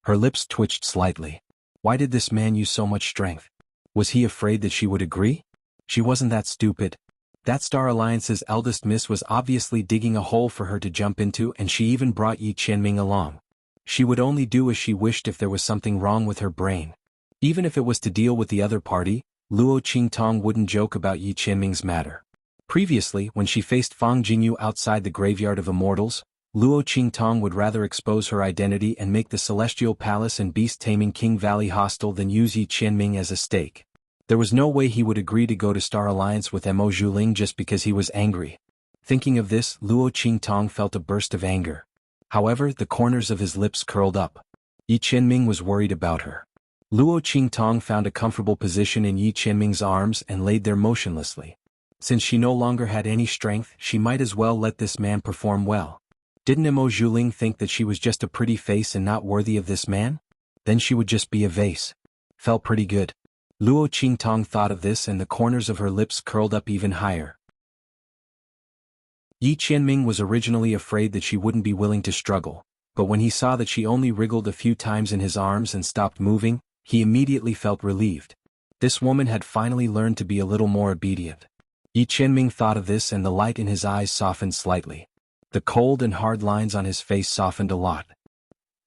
Her lips twitched slightly. Why did this man use so much strength? Was he afraid that she would agree? She wasn't that stupid. That Star Alliance's eldest miss was obviously digging a hole for her to jump into, and she even brought Yi Qianming along. She would only do as she wished if there was something wrong with her brain. Even if it was to deal with the other party, Luo Qingtong wouldn't joke about Yi Qianming's matter. Previously, when she faced Fang Jingyu outside the Graveyard of Immortals, Luo Qingtong would rather expose her identity and make the Celestial Palace and beast-taming King Valley hostile than use Yi Qianming as a stake. There was no way he would agree to go to Star Alliance with Mo Zhuling just because he was angry. Thinking of this, Luo Qingtong felt a burst of anger. However, the corners of his lips curled up. Yi Qianming was worried about her. Luo Qingtong found a comfortable position in Yi Qianming's arms and laid there motionlessly. Since she no longer had any strength, she might as well let this man perform well. Didn't Mo Zhuling think that she was just a pretty face and not worthy of this man? Then she would just be a vase. Felt pretty good. Luo Qingtong thought of this and the corners of her lips curled up even higher. Yi Qianming was originally afraid that she wouldn't be willing to struggle, but when he saw that she only wriggled a few times in his arms and stopped moving, he immediately felt relieved. This woman had finally learned to be a little more obedient. Yi Qianming thought of this and the light in his eyes softened slightly. The cold and hard lines on his face softened a lot.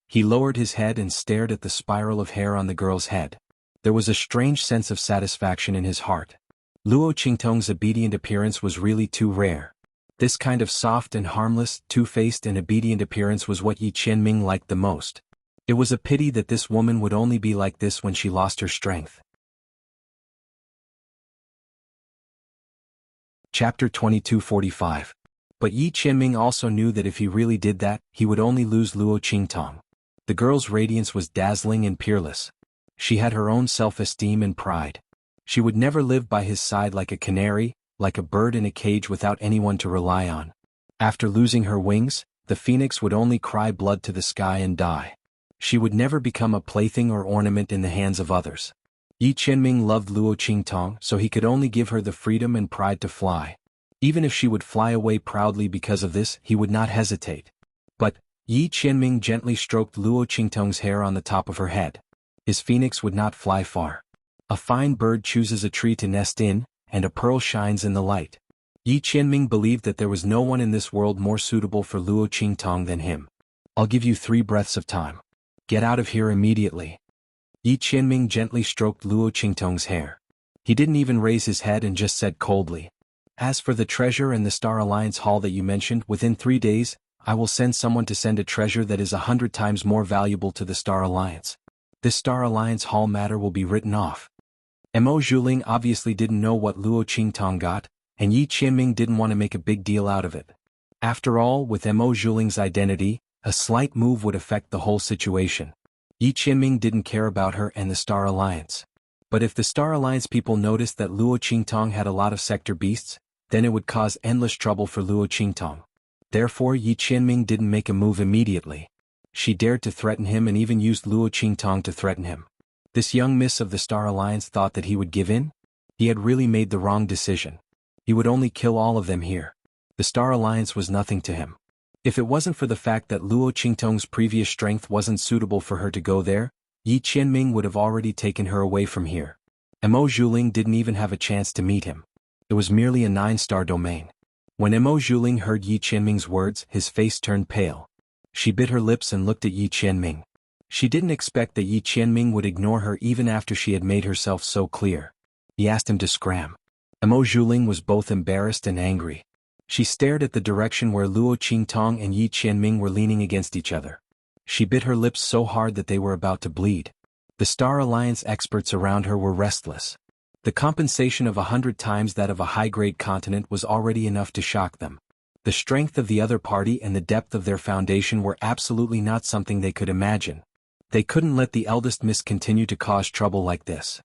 He lowered his head and stared at the spiral of hair on the girl's head. There was a strange sense of satisfaction in his heart. Luo Qingtong's obedient appearance was really too rare. This kind of soft and harmless, two-faced and obedient appearance was what Yi Qianming liked the most. It was a pity that this woman would only be like this when she lost her strength. Chapter 2245. But Yi Qianming also knew that if he really did that, he would only lose Luo Qingtong. The girl's radiance was dazzling and peerless. She had her own self-esteem and pride. She would never live by his side like a canary, like a bird in a cage without anyone to rely on. After losing her wings, the phoenix would only cry blood to the sky and die. She would never become a plaything or ornament in the hands of others. Yi Qianming loved Luo Qingtong, so he could only give her the freedom and pride to fly. Even if she would fly away proudly because of this, he would not hesitate. But Yi Qianming gently stroked Luo Qingtong's hair on the top of her head. His phoenix would not fly far. A fine bird chooses a tree to nest in, and a pearl shines in the light. Yi Qianming believed that there was no one in this world more suitable for Luo Qingtong than him. I'll give you 3 breaths of time. Get out of here immediately. Yi Qianming gently stroked Luo Qingtong's hair. He didn't even raise his head and just said coldly, "As for the treasure and the Star Alliance Hall that you mentioned, within 3 days, I will send someone to send a treasure that is 100 times more valuable to the Star Alliance. This Star Alliance Hall matter will be written off." Mo Zhuling obviously didn't know what Luo Qingtong got, and Yi Qianming didn't want to make a big deal out of it. After all, with Mo Zhuling's identity, a slight move would affect the whole situation. Yi Qianming didn't care about her and the Star Alliance. But if the Star Alliance people noticed that Luo Qingtong had a lot of sector beasts, then it would cause endless trouble for Luo Qingtong. Therefore Yi Qianming didn't make a move immediately. She dared to threaten him and even used Luo Qingtong to threaten him. This young miss of the Star Alliance thought that he would give in? He had really made the wrong decision. He would only kill all of them here. The Star Alliance was nothing to him. If it wasn't for the fact that Luo Qingtong's previous strength wasn't suitable for her to go there, Yi Qianming would have already taken her away from here. Mo Zhuling didn't even have a chance to meet him. It was merely a 9-star domain. When Mo Zhuling heard Yi Qianming's words, his face turned pale. She bit her lips and looked at Yi Qianming. She didn't expect that Yi Qianming would ignore her even after she had made herself so clear. He asked him to scram. Mo Zhuling was both embarrassed and angry. She stared at the direction where Luo Qingtong and Yi Qianming were leaning against each other. She bit her lips so hard that they were about to bleed. The Star Alliance experts around her were restless. The compensation of 100 times that of a high-grade continent was already enough to shock them. The strength of the other party and the depth of their foundation were absolutely not something they could imagine. They couldn't let the eldest miss continue to cause trouble like this.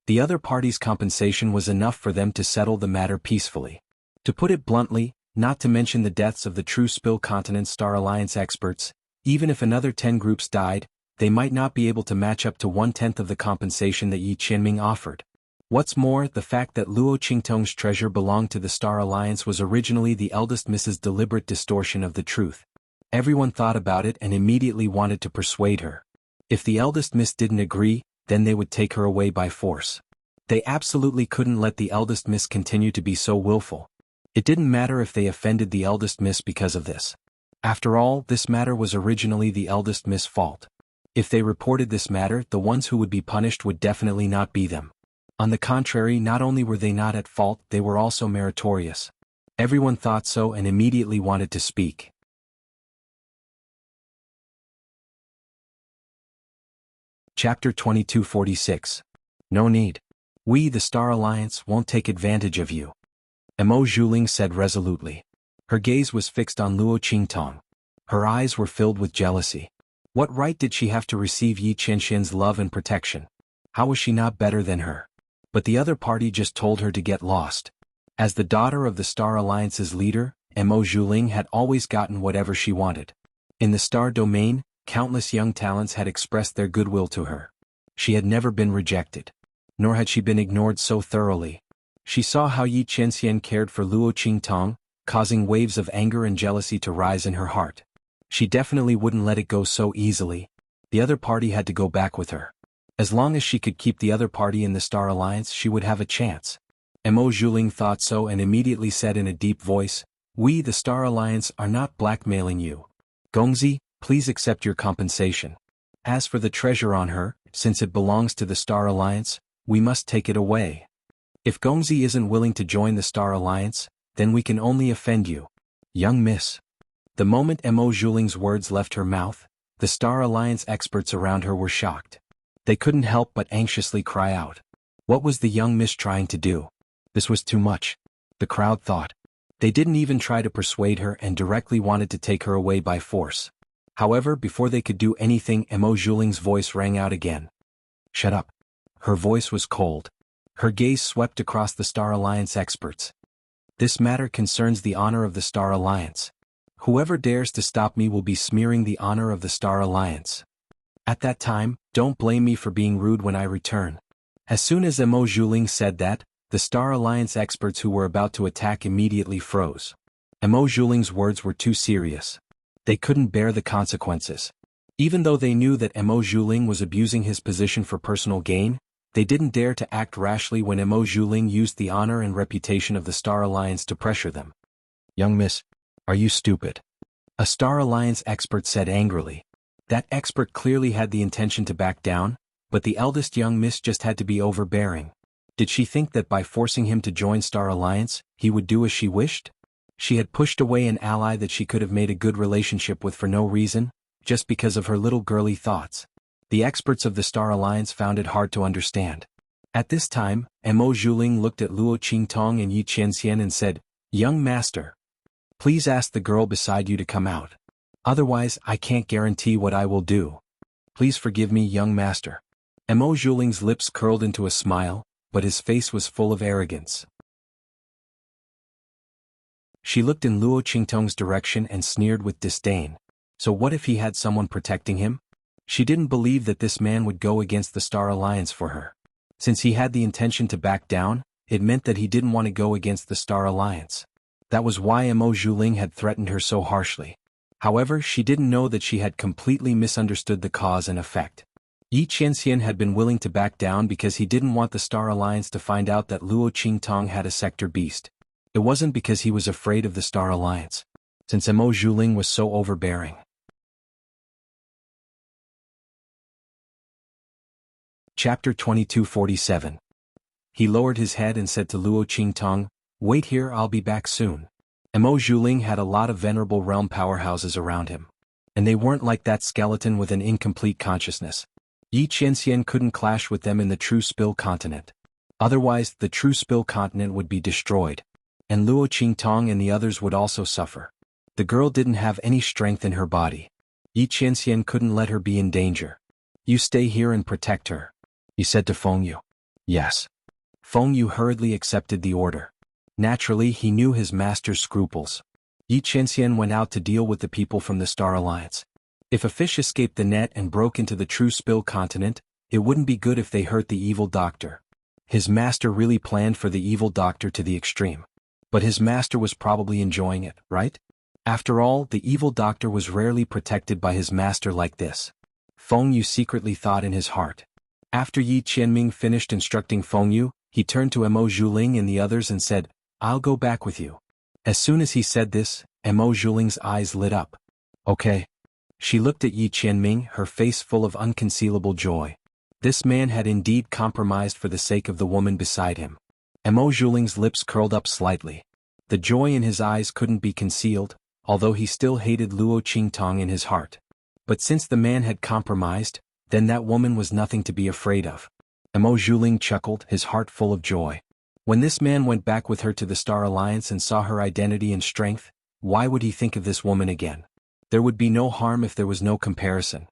The other party's compensation was enough for them to settle the matter peacefully. To put it bluntly, not to mention the deaths of the true Spill Continent Star Alliance experts, even if another 10 groups died, they might not be able to match up to 1/10 of the compensation that Yi Qianming offered. What's more, the fact that Luo Qingtong's treasure belonged to the Star Alliance was originally the eldest miss's deliberate distortion of the truth. Everyone thought about it and immediately wanted to persuade her. If the eldest miss didn't agree, then they would take her away by force. They absolutely couldn't let the eldest miss continue to be so willful. It didn't matter if they offended the eldest miss because of this. After all, this matter was originally the eldest miss' fault. If they reported this matter, the ones who would be punished would definitely not be them. On the contrary, not only were they not at fault, they were also meritorious. Everyone thought so and immediately wanted to speak. Chapter 2246. No need. We, the Star Alliance, won't take advantage of you. Mo Zhuling said resolutely. Her gaze was fixed on Luo Qingtong. Her eyes were filled with jealousy. What right did she have to receive Yi Qianxin's love and protection? How was she not better than her? But the other party just told her to get lost. As the daughter of the Star Alliance's leader, Mo Zhuling had always gotten whatever she wanted. In the Star Domain, countless young talents had expressed their goodwill to her. She had never been rejected. Nor had she been ignored so thoroughly. She saw how Yi Qianxian cared for Luo Qingtong, causing waves of anger and jealousy to rise in her heart. She definitely wouldn't let it go so easily. The other party had to go back with her. As long as she could keep the other party in the Star Alliance, she would have a chance. Mo Zhuling thought so and immediately said in a deep voice, "We, the Star Alliance, are not blackmailing you. Gongzi, please accept your compensation. As for the treasure on her, since it belongs to the Star Alliance, we must take it away. If Gongzi isn't willing to join the Star Alliance, then we can only offend you. Young miss." The moment Mo Zhuling's words left her mouth, the Star Alliance experts around her were shocked. They couldn't help but anxiously cry out. What was the young miss trying to do? This was too much. the crowd thought. They didn't even try to persuade her and directly wanted to take her away by force. However, before they could do anything, Mo Juling's voice rang out again. Shut up. Her voice was cold. Her gaze swept across the Star Alliance experts. This matter concerns the honor of the Star Alliance. Whoever dares to stop me will be smearing the honor of the Star Alliance. At that time, don't blame me for being rude when I return. As soon as Mo Juling said that, the Star Alliance experts who were about to attack immediately froze. Mo Juling's words were too serious. They couldn't bear the consequences. Even though they knew that Mo Juling was abusing his position for personal gain, they didn't dare to act rashly when Mo Juling used the honor and reputation of the Star Alliance to pressure them. Young miss, are you stupid? A Star Alliance expert said angrily. That expert clearly had the intention to back down, but the eldest young miss just had to be overbearing. Did she think that by forcing him to join Star Alliance, he would do as she wished? She had pushed away an ally that she could have made a good relationship with for no reason, just because of her little girly thoughts. The experts of the Star Alliance found it hard to understand. At this time, Mo Juling looked at Luo Qingtong and Yi Qianxian and said, Young master, please ask the girl beside you to come out. Otherwise, I can't guarantee what I will do. Please forgive me, young master. Mo Juling's lips curled into a smile, but his face was full of arrogance. She looked in Luo Qingtong's direction and sneered with disdain. So what if he had someone protecting him? She didn't believe that this man would go against the Star Alliance for her. Since he had the intention to back down, it meant that he didn't want to go against the Star Alliance. That was why Mo Juling had threatened her so harshly. However, she didn't know that she had completely misunderstood the cause and effect. Yi Qianxian had been willing to back down because he didn't want the Star Alliance to find out that Luo Qingtong had a sector beast. It wasn't because he was afraid of the Star Alliance. Since Mo Juling was so overbearing. Chapter 2247. He lowered his head and said to Luo Qingtong, Wait here, I'll be back soon. Mo Juling had a lot of venerable realm powerhouses around him. And they weren't like that skeleton with an incomplete consciousness. Yi Qianxian couldn't clash with them in the True Spill Continent. Otherwise, the True Spill Continent would be destroyed. And Luo Qingtong and the others would also suffer. The girl didn't have any strength in her body. Yi Qianxian couldn't let her be in danger. You stay here and protect her, he said to Feng Yu. Yes. Feng Yu hurriedly accepted the order. Naturally, he knew his master's scruples. Yi Qianxian went out to deal with the people from the Star Alliance. If a fish escaped the net and broke into the True Spill Continent, it wouldn't be good if they hurt the evil doctor. His master really planned for the evil doctor to the extreme. But his master was probably enjoying it, right? After all, the evil doctor was rarely protected by his master like this. Feng Yu secretly thought in his heart. After Yi Qianming finished instructing Feng Yu, he turned to Mo Juling and the others and said, I'll go back with you. As soon as he said this, Mo Juling's eyes lit up. Okay. She looked at Yi Qianming, her face full of unconcealable joy. This man had indeed compromised for the sake of the woman beside him. Mo Juling's lips curled up slightly. The joy in his eyes couldn't be concealed, although he still hated Luo Qingtong in his heart. But since the man had compromised, then that woman was nothing to be afraid of. Mo Juling chuckled, his heart full of joy. When this man went back with her to the Star Alliance and saw her identity and strength, why would he think of this woman again? There would be no harm if there was no comparison.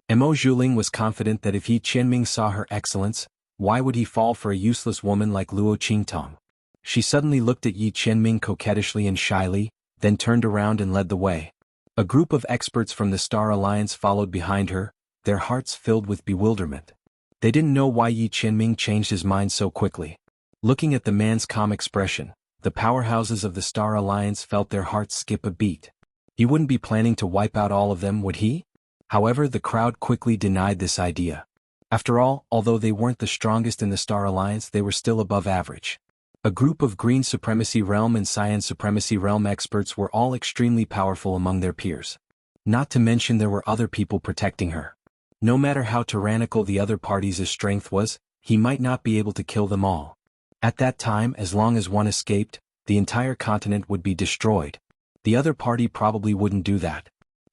Mo Juling was confident that if Yi Qianming saw her excellence, why would he fall for a useless woman like Luo Qingtong? She suddenly looked at Yi Qianming coquettishly and shyly, then turned around and led the way. A group of experts from the Star Alliance followed behind her, their hearts filled with bewilderment. They didn't know why Yi Qianming changed his mind so quickly. Looking at the man's calm expression, the powerhouses of the Star Alliance felt their hearts skip a beat. He wouldn't be planning to wipe out all of them, would he? However, the crowd quickly denied this idea. After all, although they weren't the strongest in the Star Alliance, they were still above average. A group of Green Supremacy Realm and Cyan Supremacy Realm experts were all extremely powerful among their peers. Not to mention there were other people protecting her. No matter how tyrannical the other party's strength was, he might not be able to kill them all. At that time, as long as one escaped, the entire continent would be destroyed. The other party probably wouldn't do that.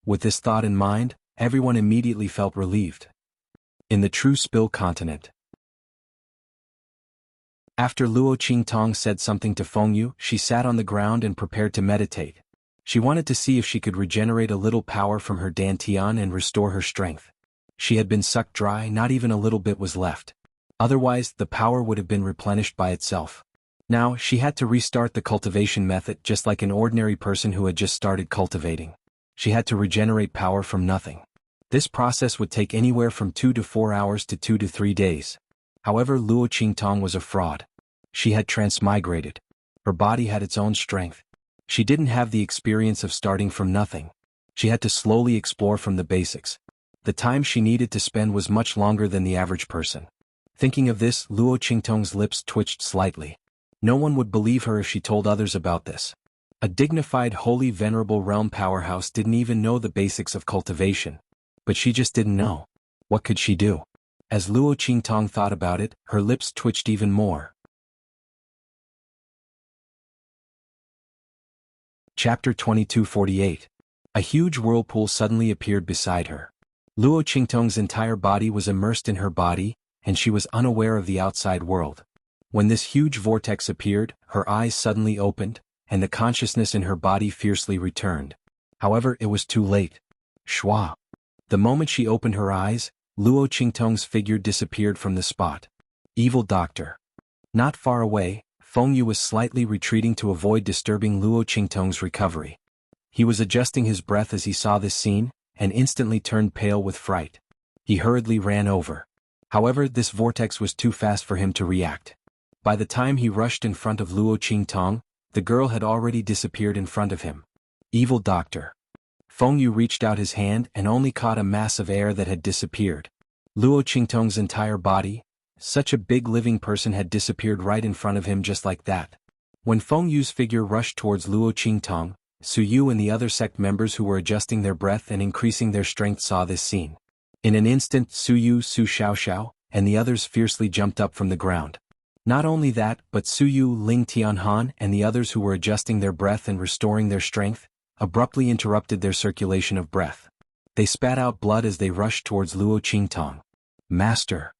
With this thought in mind, everyone immediately felt relieved. In the True Spill Continent. After Luo Qingtong said something to Fengyu, she sat on the ground and prepared to meditate. She wanted to see if she could regenerate a little power from her dantian and restore her strength. She had been sucked dry, not even a little bit was left. Otherwise, the power would have been replenished by itself. Now, she had to restart the cultivation method just like an ordinary person who had just started cultivating. She had to regenerate power from nothing. This process would take anywhere from 2 to 4 hours to 2 to 3 days. However, Luo Qingtong was a fraud. She had transmigrated. Her body had its own strength. She didn't have the experience of starting from nothing. She had to slowly explore from the basics. The time she needed to spend was much longer than the average person. Thinking of this, Luo Qingtong's lips twitched slightly. No one would believe her if she told others about this. A dignified, holy, venerable realm powerhouse didn't even know the basics of cultivation. But she just didn't know. What could she do? As Luo Qingtong thought about it, her lips twitched even more. Chapter 2248. A huge whirlpool suddenly appeared beside her. Luo Qingtong's entire body was immersed in her body, and she was unaware of the outside world. When this huge vortex appeared, her eyes suddenly opened, and the consciousness in her body fiercely returned. However, it was too late. Shwa. The moment she opened her eyes, Luo Qingtong's figure disappeared from the spot. Evil doctor. Not far away, Fengyu was slightly retreating to avoid disturbing Luo Qingtong's recovery. He was adjusting his breath as he saw this scene, and instantly turned pale with fright. He hurriedly ran over. However, this vortex was too fast for him to react. By the time he rushed in front of Luo Qingtong, the girl had already disappeared in front of him. Evil doctor. Fengyu reached out his hand and only caught a mass of air that had disappeared. Luo Qingtong's entire body, such a big living person, had disappeared right in front of him just like that. When Fengyu's figure rushed towards Luo Qingtong, Su Yu and the other sect members who were adjusting their breath and increasing their strength saw this scene. In an instant, Su Yu, Su Xiaoxiao, and the others fiercely jumped up from the ground. Not only that, but Su Yu, Ling Tianhan, and the others who were adjusting their breath and restoring their strength, abruptly interrupted their circulation of breath. They spat out blood as they rushed towards Luo Qingtong. Master.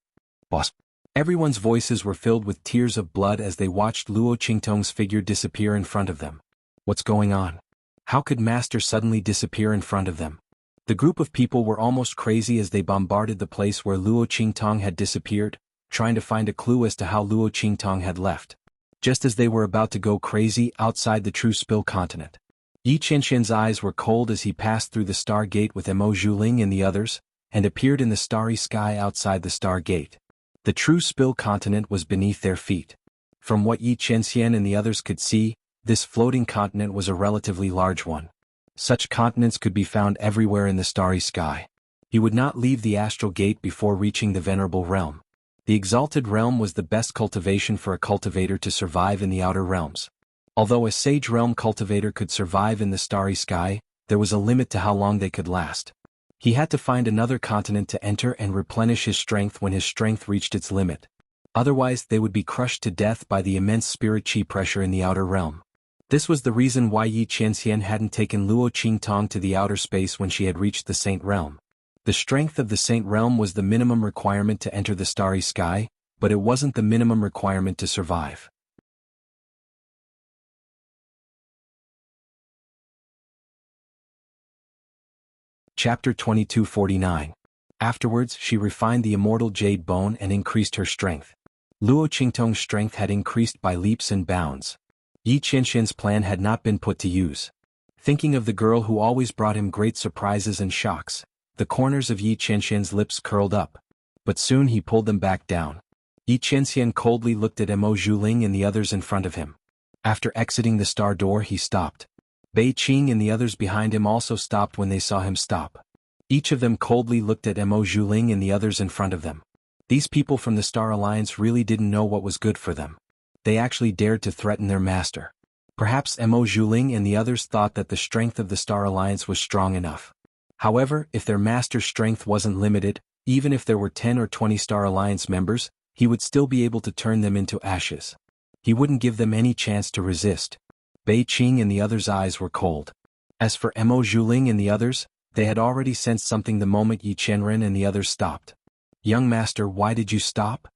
Boss. Everyone's voices were filled with tears of blood as they watched Luo Qingtong's figure disappear in front of them. What's going on? How could Master suddenly disappear in front of them? The group of people were almost crazy as they bombarded the place where Luo Qingtong had disappeared, trying to find a clue as to how Luo Qingtong had left. Just as they were about to go crazy outside the True Spill continent, Yi Qianxian's eyes were cold as he passed through the Star Gate with Mo Zhuling and the others, and appeared in the starry sky outside the Star Gate. The True Spill continent was beneath their feet. From what Yi Qianxian and the others could see, this floating continent was a relatively large one. Such continents could be found everywhere in the starry sky. He would not leave the Astral Gate before reaching the Venerable Realm. The Exalted Realm was the best cultivation for a cultivator to survive in the outer realms. Although a Sage Realm cultivator could survive in the starry sky, there was a limit to how long they could last. He had to find another continent to enter and replenish his strength when his strength reached its limit. Otherwise, they would be crushed to death by the immense spirit chi pressure in the outer realm. This was the reason why Yi Qianxian hadn't taken Luo Qingtong to the outer space when she had reached the Saint Realm. The strength of the Saint Realm was the minimum requirement to enter the starry sky, but it wasn't the minimum requirement to survive. Chapter 2249. Afterwards, she refined the immortal jade bone and increased her strength. Luo Qingtong's strength had increased by leaps and bounds. Yi Qianxian's plan had not been put to use. Thinking of the girl who always brought him great surprises and shocks, the corners of Yi Qianxian's lips curled up. But soon he pulled them back down. Yi Qianxian coldly looked at Mo Zhuling and the others in front of him. After exiting the star door, he stopped. Bei Qing and the others behind him also stopped when they saw him stop. Each of them coldly looked at Mo Zhuling and the others in front of them. These people from the Star Alliance really didn't know what was good for them. They actually dared to threaten their master. Perhaps Mo Zhuling and the others thought that the strength of the Star Alliance was strong enough. However, if their master's strength wasn't limited, even if there were 10 or 20 Star Alliance members, he would still be able to turn them into ashes. He wouldn't give them any chance to resist. Bei Qing and the others' eyes were cold. As for Mo Zhuling and the others, they had already sensed something the moment Yi Qianren and the others stopped. Young master, why did you stop?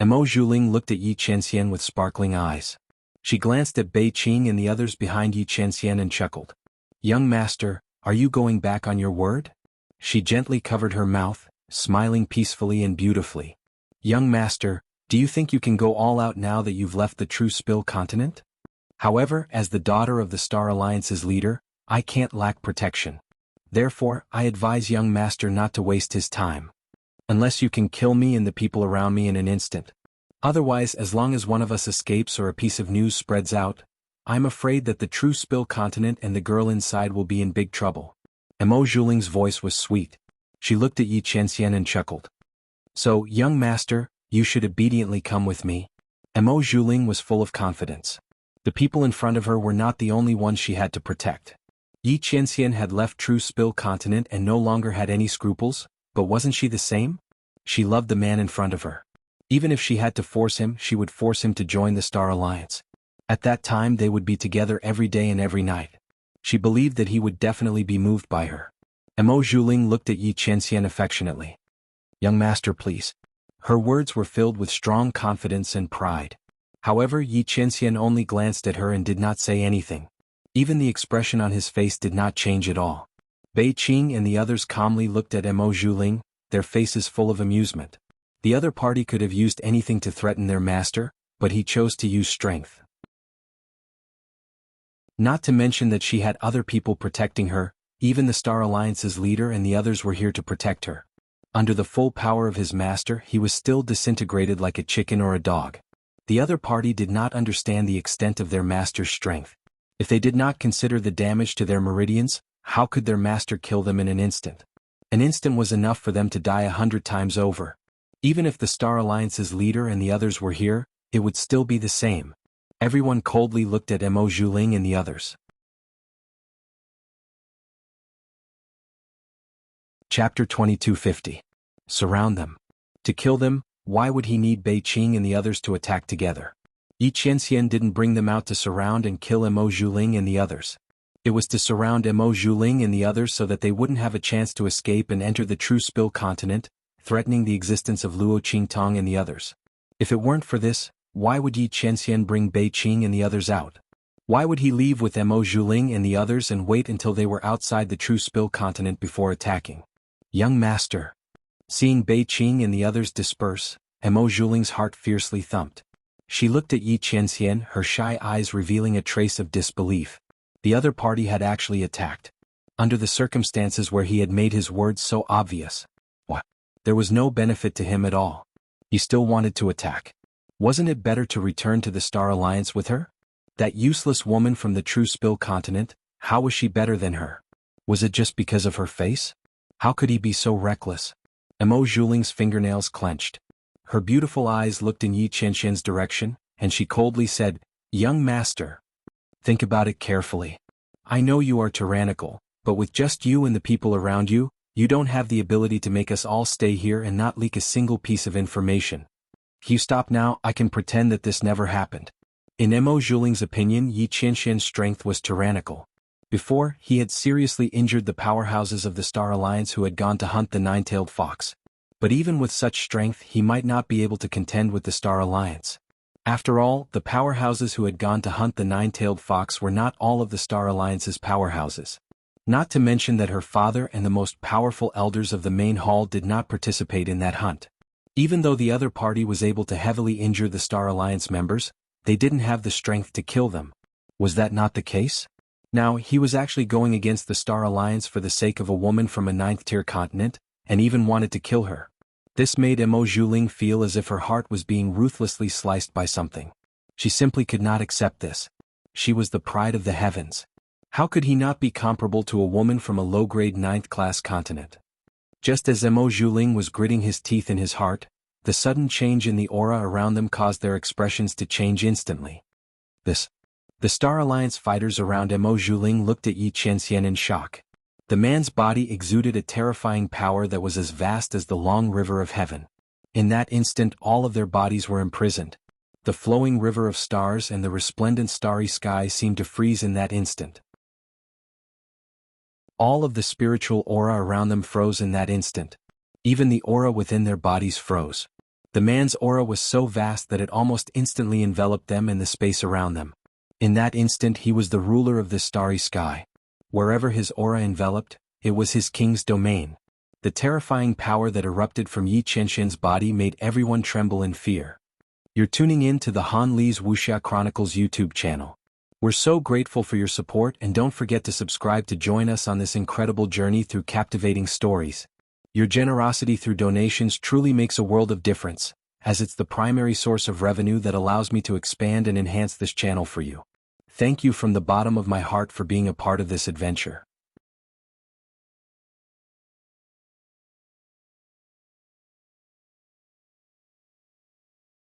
Emo Zhuling looked at Yi Qianxian with sparkling eyes. She glanced at Bei Qing and the others behind Yi Qianxian and chuckled. Young master, are you going back on your word? She gently covered her mouth, smiling peacefully and beautifully. Young master, do you think you can go all out now that you've left the True Spill continent? However, as the daughter of the Star Alliance's leader, I can't lack protection. Therefore, I advise young master not to waste his time. Unless you can kill me and the people around me in an instant. Otherwise, as long as one of us escapes or a piece of news spreads out, I'm afraid that the True Spill continent and the girl inside will be in big trouble. Emo Zhuling's voice was sweet. She looked at Yi Qianxian and chuckled. So, young master, you should obediently come with me. Emo Zhuling was full of confidence. The people in front of her were not the only ones she had to protect. Yi Qianxian had left True Spill continent and no longer had any scruples, but wasn't she the same? She loved the man in front of her. Even if she had to force him, she would force him to join the Star Alliance. At that time they would be together every day and every night. She believed that he would definitely be moved by her. Emo Zhuling looked at Yi Qianxian affectionately. Young master, please. Her words were filled with strong confidence and pride. However, Yi Qianxian only glanced at her and did not say anything. Even the expression on his face did not change at all. Bei Qing and the others calmly looked at Emo Zhuling, their faces full of amusement. The other party could have used anything to threaten their master, but he chose to use strength. Not to mention that she had other people protecting her, even the Star Alliance's leader and the others were here to protect her. Under the full power of his master, he was still disintegrated like a chicken or a dog. The other party did not understand the extent of their master's strength. If they did not consider the damage to their meridians, how could their master kill them in an instant? An instant was enough for them to die 100 times over. Even if the Star Alliance's leader and the others were here, it would still be the same. Everyone coldly looked at Emo Zhuling and the others. Chapter 2250. Surround them. To kill them, why would he need Bei Qing and the others to attack together? Yi Qianxian didn't bring them out to surround and kill Emo Zhuling and the others. It was to surround Emo Zhuling and the others so that they wouldn't have a chance to escape and enter the True Spill continent, threatening the existence of Luo Qingtong and the others. If it weren't for this, why would Yi Qianxian bring Bei Qing and the others out? Why would he leave with Emo Zhuling and the others and wait until they were outside the True Spill continent before attacking? Young master. Seeing Bei Qing and the others disperse, Emo Zhuling's heart fiercely thumped. She looked at Yi Qianxian, her shy eyes revealing a trace of disbelief. The other party had actually attacked. Under the circumstances where he had made his words so obvious. What? There was no benefit to him at all. He still wanted to attack. Wasn't it better to return to the Star Alliance with her? That useless woman from the True Spill continent, how was she better than her? Was it just because of her face? How could he be so reckless? Emo Zhuling's fingernails clenched. Her beautiful eyes looked in Yi Qianxian's direction, and she coldly said, Young master. Think about it carefully. I know you are tyrannical, but with just you and the people around you, you don't have the ability to make us all stay here and not leak a single piece of information. If you stop now, I can pretend that this never happened. In Emo Zhuling's opinion, Yi Qianxian's strength was tyrannical. Before, he had seriously injured the powerhouses of the Star Alliance who had gone to hunt the nine-tailed fox. But even with such strength, he might not be able to contend with the Star Alliance. After all, the powerhouses who had gone to hunt the nine-tailed fox were not all of the Star Alliance's powerhouses. Not to mention that her father and the most powerful elders of the main hall did not participate in that hunt. Even though the other party was able to heavily injure the Star Alliance members, they didn't have the strength to kill them. Was that not the case? Now, he was actually going against the Star Alliance for the sake of a woman from a ninth-tier continent, and even wanted to kill her. This made Emo Zhuling feel as if her heart was being ruthlessly sliced by something. She simply could not accept this. She was the pride of the heavens. How could he not be comparable to a woman from a low-grade ninth-class continent? Just as Emo Zhuling was gritting his teeth in his heart, the sudden change in the aura around them caused their expressions to change instantly. The Star Alliance fighters around Emo Zhuling looked at Yi Qianxian in shock. The man's body exuded a terrifying power that was as vast as the long river of heaven. In that instant all of their bodies were imprisoned. The flowing river of stars and the resplendent starry sky seemed to freeze in that instant. All of the spiritual aura around them froze in that instant. Even the aura within their bodies froze. The man's aura was so vast that it almost instantly enveloped them and the space around them. In that instant he was the ruler of this starry sky. Wherever his aura enveloped, it was his king's domain. The terrifying power that erupted from Yi Qianxin's body made everyone tremble in fear. You're tuning in to the Han Li's Wuxia Chronicles YouTube channel. We're so grateful for your support, and don't forget to subscribe to join us on this incredible journey through captivating stories. Your generosity through donations truly makes a world of difference, as it's the primary source of revenue that allows me to expand and enhance this channel for you. Thank you from the bottom of my heart for being a part of this adventure.